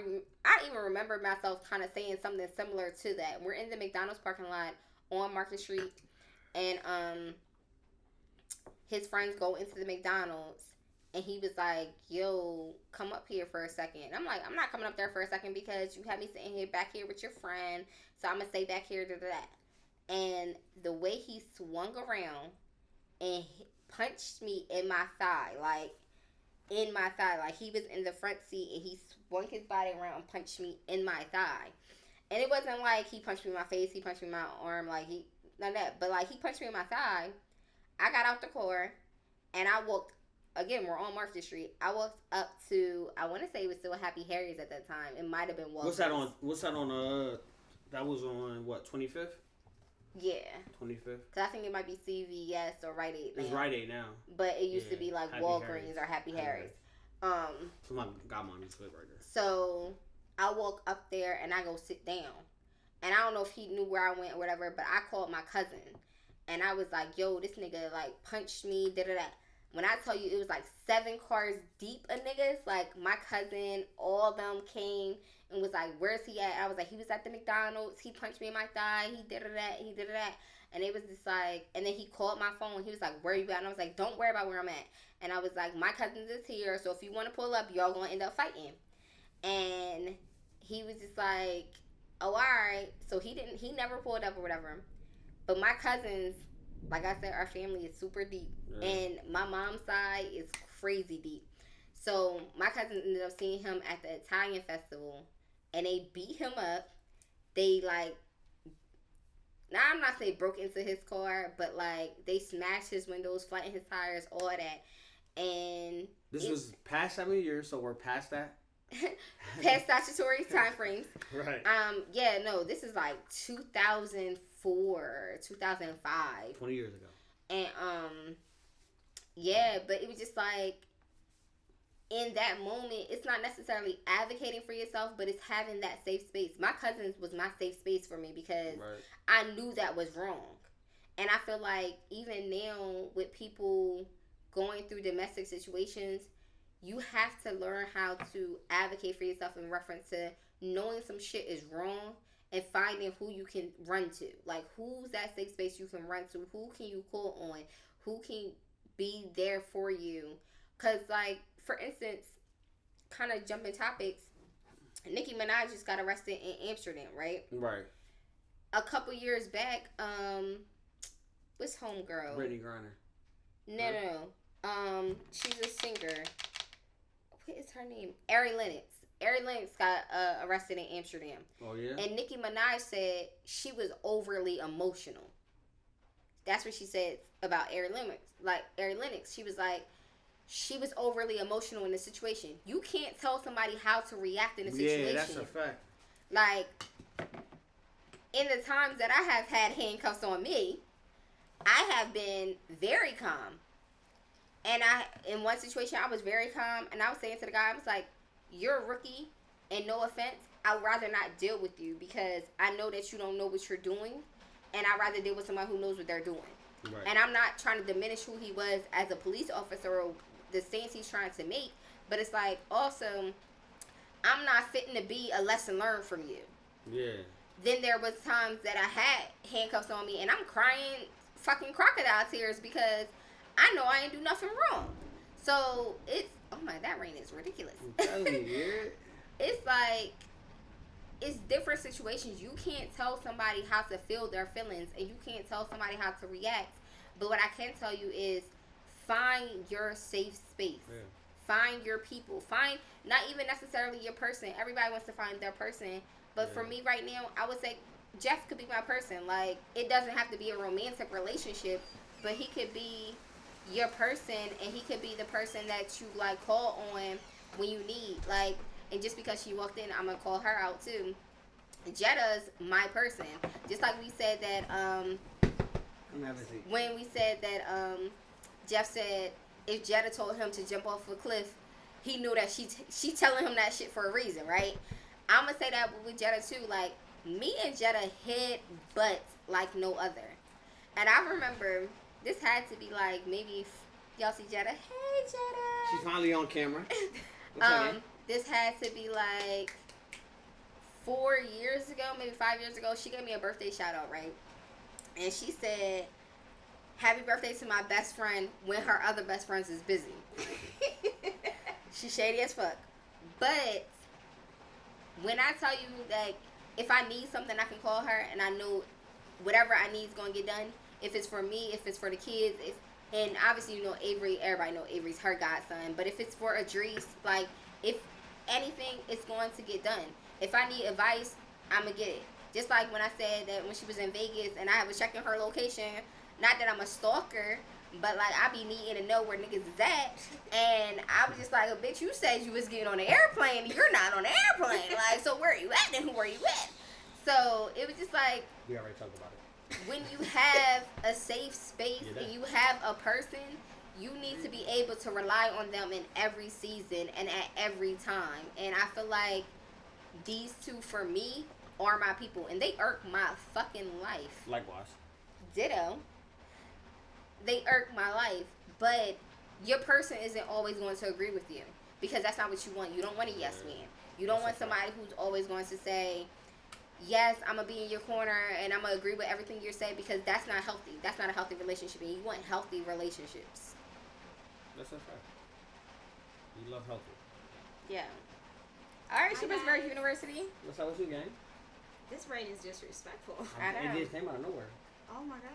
even remember myself kind of saying something similar to that. We're in the McDonald's parking lot on Market Street, and his friends go into the McDonald's, and he was like, yo, come up here for a second. And I'm like, I'm not coming up there for a second because you had me sitting here back here with your friend, so I'm gonna stay back here to that. And the way he swung around and punched me in my thigh, like he was in the front seat and he swung his body around and punched me in my thigh. And it wasn't like he punched me in my face, he punched me in my arm, like none of that. But like he punched me in my thigh. I got out the car and I walked, again, we're on Market Street. I walked up to, I want to say it was still Happy Harry's at that time. It might have been Walgreens. What's that on, that was on, what, 25th? Yeah. 25th? Because I think it might be CVS or Rite Aid now. It's Rite Aid now. But it used to be like Happy Walgreens Harry's. Or Happy Harry's. So my godmom's live right there. So I walk up there and I go sit down. And I don't know if he knew where I went or whatever, but I called my cousin. And I was like, yo, this nigga like punched me, da-da-da. When I tell you it was like 7 cars deep of niggas, like my cousin, all of them came and was like, where's he at? I was like, he was at the McDonald's. He punched me in my thigh. He did that. He did that. And it was just like, and then he called my phone. He was like, where you at? And I was like, don't worry about where I'm at. And I was like, my cousin's is here. So if you want to pull up, y'all going to end up fighting. And he was just like, oh, all right. So he never pulled up or whatever. But my cousins, like I said, our family is super deep. Yeah. And my mom's side is crazy deep. So my cousin ended up seeing him at the Italian festival. And they beat him up. They like, now I'm not saying broke into his car, but like they smashed his windows, flattened his tires, all of that. And this was past 7 years, so we're past that. Past statutory time frames. Right. Yeah, no, this is like 2004, 2005. 20 years ago. And yeah, but it was just like, in that moment, it's not necessarily advocating for yourself, but it's having that safe space. My cousins was my safe space for me because I knew that was wrong. And I feel like even now with people going through domestic situations, you have to learn how to advocate for yourself in reference to knowing some shit is wrong and finding who you can run to. Like, who's that safe space you can run to? Who can you call on? Who can be there for you? Because, like, for instance, kind of jumping topics, Nicki Minaj just got arrested in Amsterdam, right? Right. A couple years back, what's homegirl? Brittany Griner. No. She's a singer. What is her name? Ari Lennox. Ari Lennox got arrested in Amsterdam. Oh, yeah? And Nicki Minaj said she was overly emotional. That's what she said about Ari Lennox. Like, Ari Lennox, she was like, she was overly emotional in the situation. You can't tell somebody how to react in a situation. Yeah, that's a fact. Like, in the times that I have had handcuffs on me, I have been very calm. And in one situation, I was very calm, and I was saying to the guy, I was like, "You're a rookie, and no offense, I'd rather not deal with you because I know that you don't know what you're doing, and I'd rather deal with somebody who knows what they're doing." Right. And I'm not trying to diminish who he was as a police officer or the stance he's trying to make, but it's like, also, I'm not fitting to be a lesson learned from you. Yeah. Then there was times that I had handcuffs on me, and I'm crying fucking crocodile tears because I know I ain't do nothing wrong. So it's, oh my, that rain is ridiculous. I'm telling you, it's like, it's different situations. You can't tell somebody how to feel their feelings, and you can't tell somebody how to react. But what I can tell you is find your safe space. Yeah. Find your people. Find not even necessarily your person. Everybody wants to find their person. But for me right now, I would say Jeff could be my person. Like, it doesn't have to be a romantic relationship, but he could be your person, and he could be the person that you, like, call on when you need. Like, and just because she walked in, I'm going to call her out, too. Jetta's my person. Just like we said that, when we said that, Jeff said if Jetta told him to jump off a cliff, he knew that she telling him that shit for a reason, right? I'm going to say that with Jetta, too. Like, me and Jetta hit butts like no other. And I remember this had to be like maybe, y'all see Jetta? Hey, Jetta. She's finally on camera. This had to be like 4 years ago, maybe 5 years ago. She gave me a birthday shout out, right? And she said, "Happy birthday to my best friend," when her other best friends is busy. She's shady as fuck. But when I tell you that if I need something, I can call her, and I know whatever I need is going to get done. If it's for me, if it's for the kids, and obviously, you know, Avery, everybody know Avery's her godson. But if it's for Idris, like, if anything, it's going to get done. If I need advice, I'm going to get it. Just like when I said that when she was in Vegas and I was checking her location, not that I'm a stalker, but, like, I be needing to know where niggas is at. And I was just like, oh, bitch, you said you was getting on the airplane, and you're not on the airplane. Like, so where are you at, and who are you at? So it was just like, we already talked about it. When you have a safe space and you have a person, you need to be able to rely on them in every season and at every time. And I feel like these two, for me, are my people. And they irk my fucking life. Likewise. Ditto. They irk my life. But your person isn't always going to agree with you. Because that's not what you want. You don't want a yes man. You don't want somebody who's always going to say, yes, I'm going to be in your corner and I'm going to agree with everything you're saying, because that's not healthy. That's not a healthy relationship. And you want healthy relationships. That's a fact. You love healthy. Yeah. All right, Shippensburg University. What's up with you, gang? This rain is disrespectful. I know. It just came out of nowhere. Oh my gosh.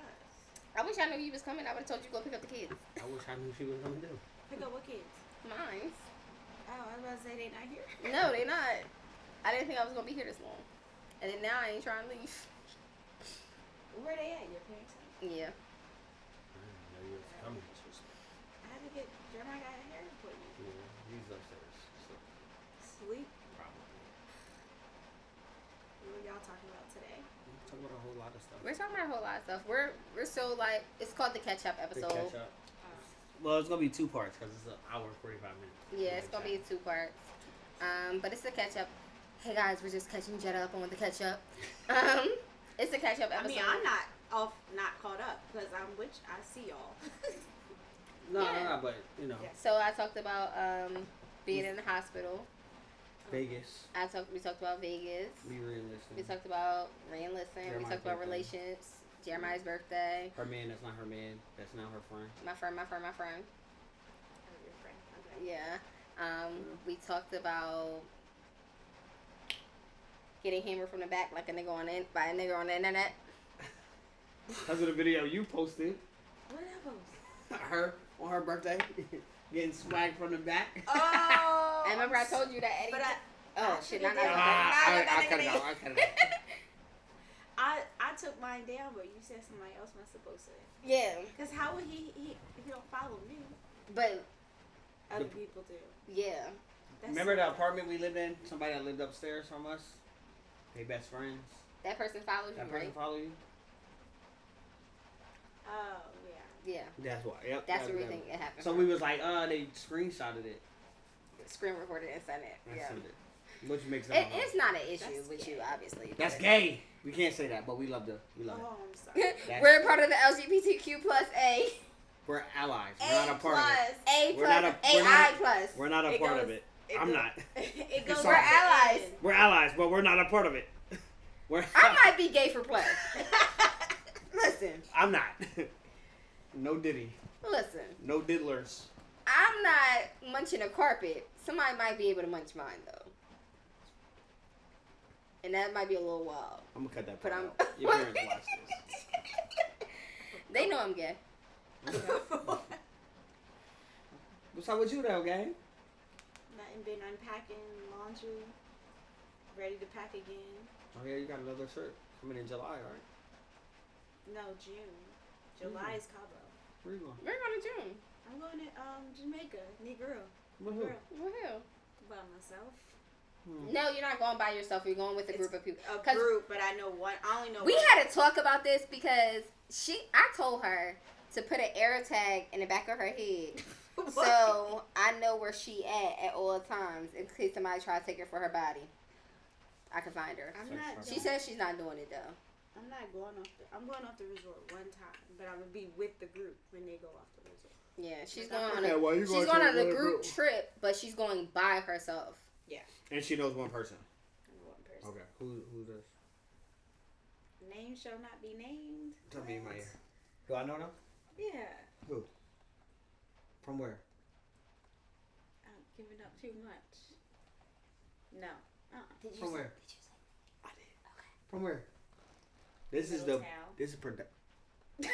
I wish I knew you was coming. I would have told you to go pick up the kids. I wish I knew she was coming too. Pick up what kids? Mine. Oh, I was about to say they not here. No, they not. I didn't think I was going to be here this long. And then now I ain't trying to leave. Where they at? Your parents' house? Yeah. I didn't know you was coming. I had to get Jeremiah got a hair appointment. Yeah, he's upstairs. Sleep? Probably. What are y'all talking about today? We're talking about a whole lot of stuff. We're talking about a whole lot of stuff. We're still like, it's called the catch up episode. The catch up. Well, it's gonna be 2 parts because it's an hour and 45 minutes. Yeah, it's gonna be 2 parts. But it's a catch up. Hey guys, we're just catching Jetta up on the catch up. It's a catch up episode. I mean, I'm not caught up because I see y'all. No, but you know. Yeah. So I talked about being in the hospital. Vegas. We talked about Vegas. We re-enlisted. We talked about re-enlisting. We talked about relationships. Jeremiah's birthday. Her man, that's not her man. That's not her friend. My friend. Oh, your friend. Okay. Yeah. We talked about getting hammered from the back like a nigga by a nigga on the internet. That's the video you posted. What did I post? Her on her birthday, getting swagged from the back. Oh. And remember I told you that Eddie. But I cut it out. I took mine down, but you said somebody else was supposed to. Yeah. Because how would he if he don't follow me? But other people do. Yeah. Remember the apartment we lived in? Somebody that lived upstairs from us? They best friends. That person follows you, That person right? follow you? Oh, yeah. Yeah. That's why. Yep. That's where we think it happened. So we was like, they screenshotted it. Screen recorded and sent it. Yeah. Which makes it's not an issue with you, obviously. That's gay. We can't say that, but we love it. Oh, I'm sorry. We're part of the LGBTQ plus A. We're allies. We're not a part of it. A plus. AI plus. We're not a part of it. I'm not. We're allies. We're allies, but we're not a part of it. I might be gay for play. Listen. I'm not. No diddy. Listen. No diddlers. I'm not munching a carpet. Somebody might be able to munch mine, though. And that might be a little wild. I'm going to cut that part out. Your parents watch this. They know I'm gay. What's up with you, though, gang? Nothing, been unpacking laundry. Ready to pack again. Oh, yeah, you got another shirt coming in July, right? No, June. July is Cabo. Where you going? We're going to June. I'm going to Jamaica. Negro. With who? Woohoo. By myself. No, you're not going by yourself. You're going with a group of people. A group, but I know one. I only know we one. had to talk about this because I told her to put an air tag in the back of her head. So I know where she at all times in case somebody tries to take her for her body. I can find her. She says she's not doing it though. I'm not going off I'm going off the resort one time, but I'm gonna be with the group when they go off the resort. Yeah, she's going on a group trip, but she's going by herself. Yeah. And she knows one person. One person. Okay. Who does? Name shall not be named. Tell me in my ear. Do I know them? Yeah. Who? From where? I'm giving up too much. No. Did you From say? where? Did you say? I did. Okay. From where? This is production. Do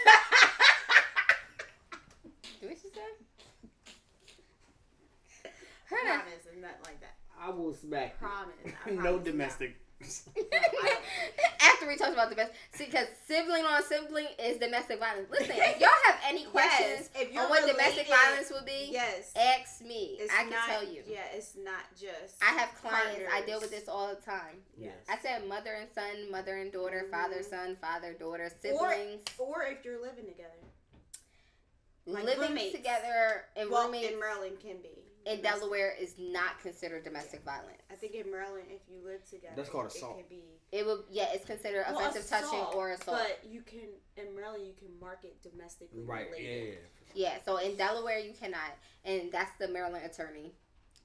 what she said? Promise and nothing like that. I will smack. Promise. No domestic. After we talked about domestic, because sibling on sibling is domestic violence. Listen, if y'all have any questions on what domestic violence would be, ask me. I can tell you. Yeah, it's not just. I have clients. I deal with this all the time. Yes. I said mother and son, mother and daughter, father son, father daughter, siblings, or if you're living together. Like living roommates. together and roommates in Maryland can be. In Delaware is not considered domestic violence. I think in Maryland, if you live together, that's called assault. It can be. It would, it's considered offensive touching or assault. But you can in Maryland, you can mark it domestically related. Yeah. So in Delaware, you cannot, and that's the Maryland attorney.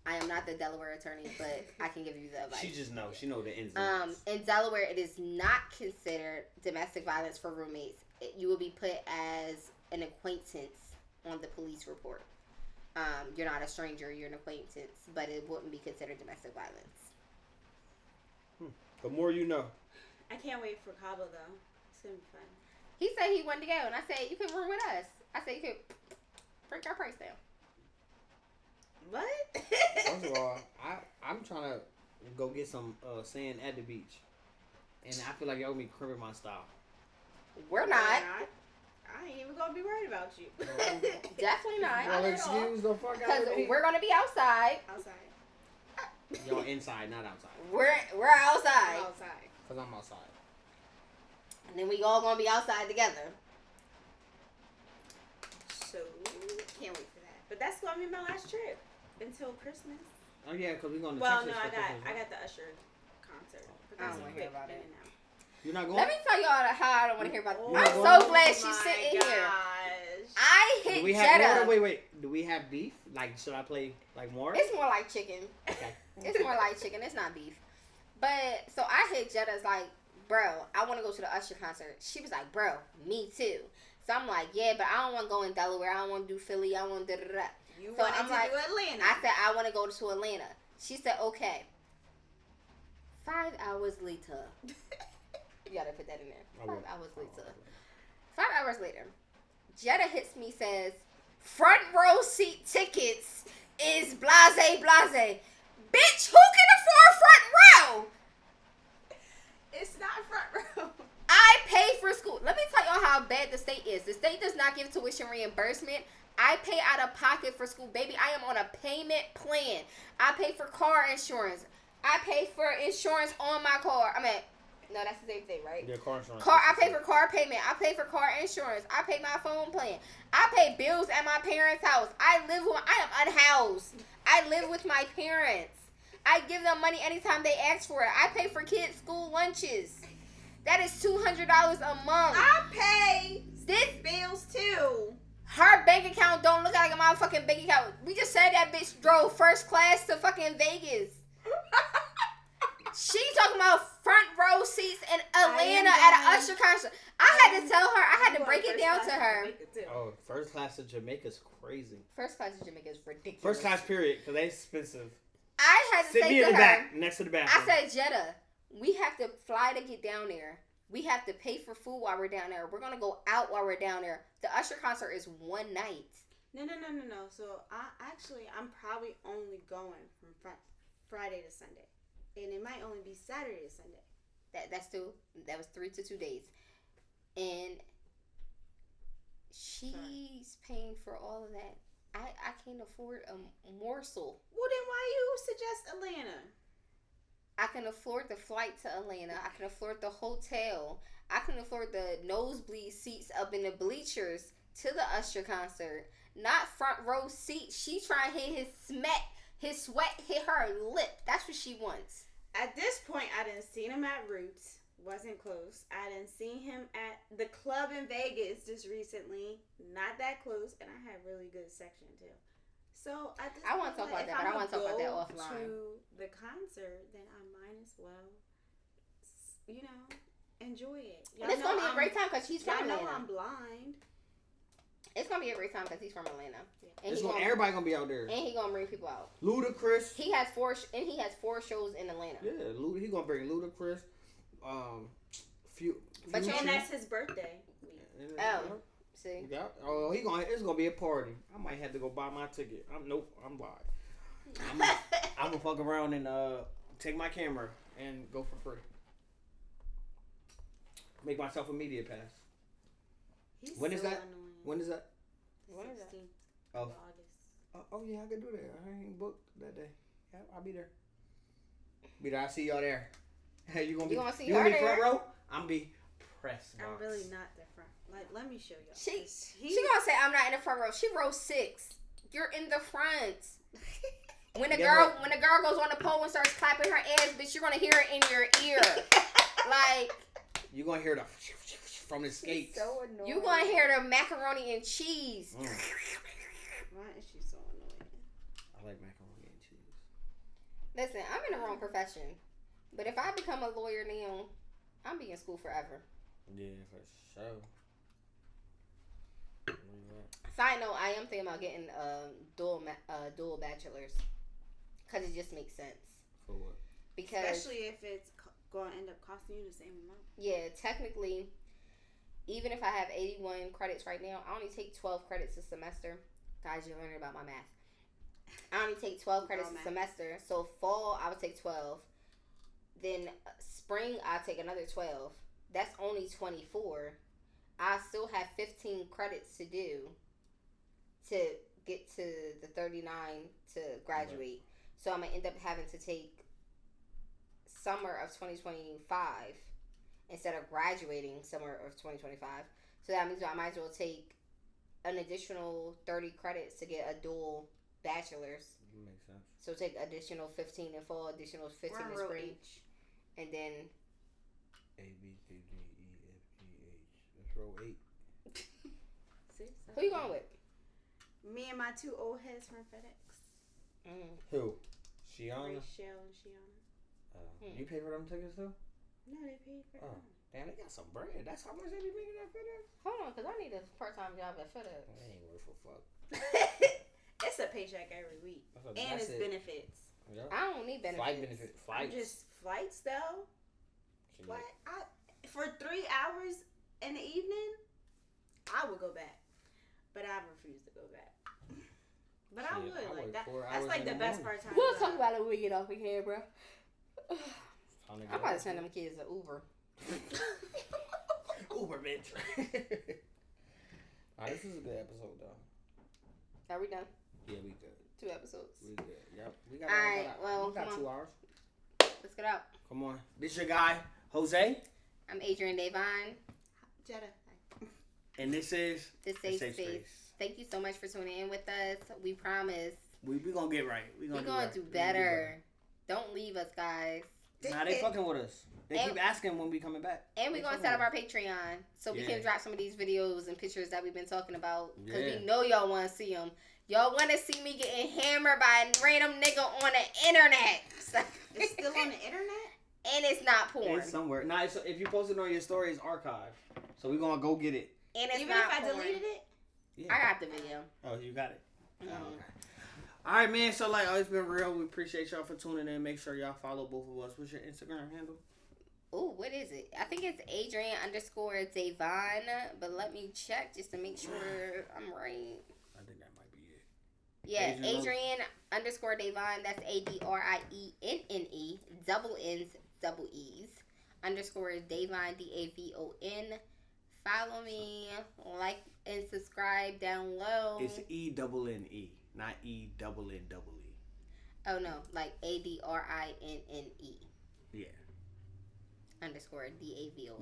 I am not the Delaware attorney, but I can give you the advice. She just knows. She knows the ins and outs. In Delaware, it is not considered domestic violence for roommates. You will be put as an acquaintance on the police report. You're not a stranger, you're an acquaintance, but it wouldn't be considered domestic violence. The more you know. I can't wait for Cabo though. It's gonna be fun. He said he wanted to go, and I said you could room with us. I said you could break our price down. What? First of all, I'm trying to go get some sand at the beach, and I feel like y'all gonna be cribbing my style. We're not. I ain't even gonna be worried about you. Definitely not. Well, excuse the fuck out of me. Because we're gonna be outside. Y'all inside, not outside. We're outside. I'm outside. Cause I'm outside. And then we all gonna be outside together. So can't wait for that. But that's gonna be my last trip until Christmas. Oh yeah, cause we're going to Well, Texas. no, for I got the Usher concert. I don't want to hear about it. You're not going? Let me tell y'all how I don't want to hear about it. I'm so glad she's sitting here. I hit Jetta. Wait. Do we have beef? Like, should I play like more? It's more like chicken. Okay. It's more like chicken. It's not beef. But, so I hit Jetta's like, bro, I want to go to the Usher concert. She was like, bro, me too. So I'm like, yeah, but I don't want to go in Delaware. I don't want to do Philly. I want to da-da-da. You wanted to do Atlanta. I said, I want to go to Atlanta. She said, okay. 5 hours later. You got to put that in there. 5 hours later. 5 hours later. Jetta hits me, says, front row seat tickets is blase. Bitch, who can afford front row? It's not front row. I pay for school. Let me tell y'all how bad the state is. The state does not give tuition reimbursement. I pay out of pocket for school. Baby, I am on a payment plan. I pay for car insurance. I pay for insurance on my car. No, that's the same thing, right? Yeah, car insurance. I pay for car payment. I pay for car insurance. I pay my phone plan. I pay bills at my parents' house. I am unhoused. I live with my parents. I give them money anytime they ask for it. I pay for kids' school lunches. That is $200 a month. I pay this bills too. Her bank account don't look like a motherfucking bank account. We just said that bitch drove first class to fucking Vegas. She talking about front row seats in Atlanta at an Usher concert. I had to tell her. I had to break it down to her. Oh, first class to Jamaica is crazy. First class to Jamaica is ridiculous. First class period, because they expensive. I had to Sit say me to in the her, back, next to the bathroom. I said, Jetta, we have to fly to get down there. We have to pay for food while we're down there. We're going to go out while we're down there. The Usher concert is one night. No. So, I'm probably only going from Friday to Sunday. And it might only be Saturday to Sunday. That was 3 to 2 days. And she's paying for all of that. I can't afford a morsel. Well, then why you suggest Atlanta? I can afford the flight to Atlanta. I can afford the hotel. I can afford the nosebleed seats up in the bleachers to the Usher concert. Not front row seats. She trying to hit his sweat hit her lip. That's what she wants. At this point, I done seen him at Roots. Wasn't close. I done seen him at the club in Vegas just recently. Not that close. And I had really good section too. So I want to talk about that, but I want to talk about that offline. To the concert, then I might as well, enjoy it. And it's gonna be a great time because he's from Atlanta. I know I'm blind. It's gonna be a great time because he's from Atlanta. Yeah. And everybody gonna be out there. And he gonna bring people out. Ludacris. He has 4 shows in Atlanta. Yeah, he gonna bring Ludacris. And that's his birthday week. Oh. See. Yeah. Oh, it's gonna be a party. I might have to go buy my ticket. I'm blind. I'm gonna fuck around and take my camera and go for free. Make myself a media pass. When is that? Annoying. When is that? 16th of August. Oh yeah, I can do that. I ain't booked that day. Yeah, I'll be there. I'll see y'all there. Hey, you gonna be front row? I'm be press box. I'm really not the front. Like, let me show y'all. She gonna say I'm not in the front row. She row 6. You're in the front. When the girl goes on the pole and starts clapping her ass, bitch, you're gonna hear it in your ear. Like, you gonna hear the from the skates. So annoying. You gonna hear the macaroni and cheese. Why is she so annoying? I like macaroni and cheese. Listen, I'm in the wrong profession, but if I become a lawyer now, I'm be in school forever. Yeah, for sure. Side note, I am thinking about getting dual bachelors because it just makes sense. For what? Because especially if it's going to end up costing you the same amount. Yeah, technically, even if I have 81 credits right now, I only take 12 credits a semester. Guys, you're learning about my math. I only take 12 credits a semester. So fall, I would take 12. Then spring, I take another 12. That's only 24. I still have 15 credits to do to get to the 39 to graduate. Right. So I'm going to end up having to take summer of 2025 instead of graduating summer of 2025. So that means I might as well take an additional 30 credits to get a dual bachelor's. Makes sense. So take additional 15 in fall, additional 15 in spring. And then A, B, C, D, E, F, G, H. Let's roll 8. Who you going with? Me and my 2 old heads from FedEx. Who? Shiana? Rachel and Shiana. You pay for them tickets too? No, they paid for them. Damn, they got some bread. That's how much they be making at FedEx? Hold on, because I need a part-time job at FedEx. That ain't worth a fuck. It's a paycheck every week. And it's benefits. Yep. I don't need benefits. Flight benefits. Flights. Just flights, though. For 3 hours in the evening, I would go back. But I refuse to go back. But I would. Like that. That's like the best part-time We'll job. talk about it when we get off of here, bro. I'm about to send them kids an Uber. Uber, bitch. This is a good episode, though. Are we done? Yeah, we good. 2 episodes. We good. Yep. We got, all right. Well, we got 2 hours. Let's get out. Come on. This your guy, Jose. I'm Adrian Davon. Jetta. And this is The Safe Space. Thank you so much for tuning in with us. We promise. We gonna get right. We gonna do better. Don't leave us, guys. Nah, they fucking with us. They keep asking when we coming back. And we're going to set up our Patreon so we can drop some of these videos and pictures that we've been talking about. Because we know y'all want to see them. Y'all want to see me getting hammered by a random nigga on the internet. It's still on the internet? And it's not porn. It's somewhere. Nah, if you post it on your story, it's archived. So we're going to go get it. And it's even not if I porn. deleted it? Yeah. I got the video. Oh, you got it? Mm-hmm. Oh, okay. All right, man. So, like, it's been real. We appreciate y'all for tuning in. Make sure y'all follow both of us. What's your Instagram handle? Oh, what is it? I think it's Adrian_Davon, but let me check just to make sure I'm right. I think that might be it. Yeah, Adrian_Davon. That's ADRIENNE, double N's, double E's, underscore Davon, DAVON. Follow me, like, and subscribe down low. It's ENNE, not ENNE. Oh, no, like ADRINNE. Yeah. Underscore DAVON.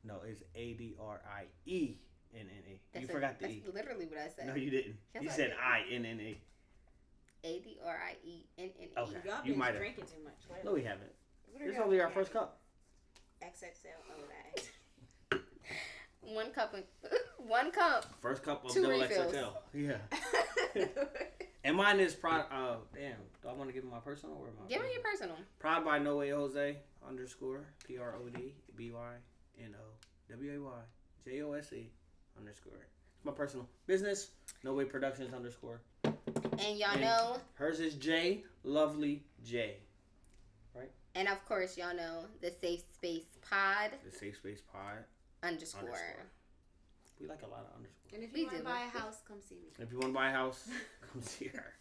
No, it's ADRIENNE. You forgot the E. That's literally what I said. No, you didn't. You said INNE. ADRIENNE. Okay. Y'all You been might have. drinking too much. What? No, we haven't. This is only our first cup. XXL. Oh, that. One cup. One cup. First cup of Two double refills. XXL. Yeah. And mine is damn. Do I want to give him my personal or my? Give me your personal. Prod by No Way Jose _ PRODBYNOWAYJOSE _ It's my personal. Business No Way Productions _ And y'all know. Hers is J Lovely J. Right. And of course, y'all know the Safe Space Pod. The Safe Space Pod _ We like a lot of underscores. And if you want to buy a house, come see me. If you want to buy a house, come see her.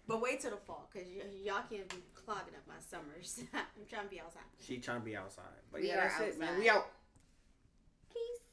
But wait till the fall, because y'all can't be clogging up my summers. I'm trying to be outside. She trying to be outside. But We yeah, are that's it, man. outside. We out. Peace.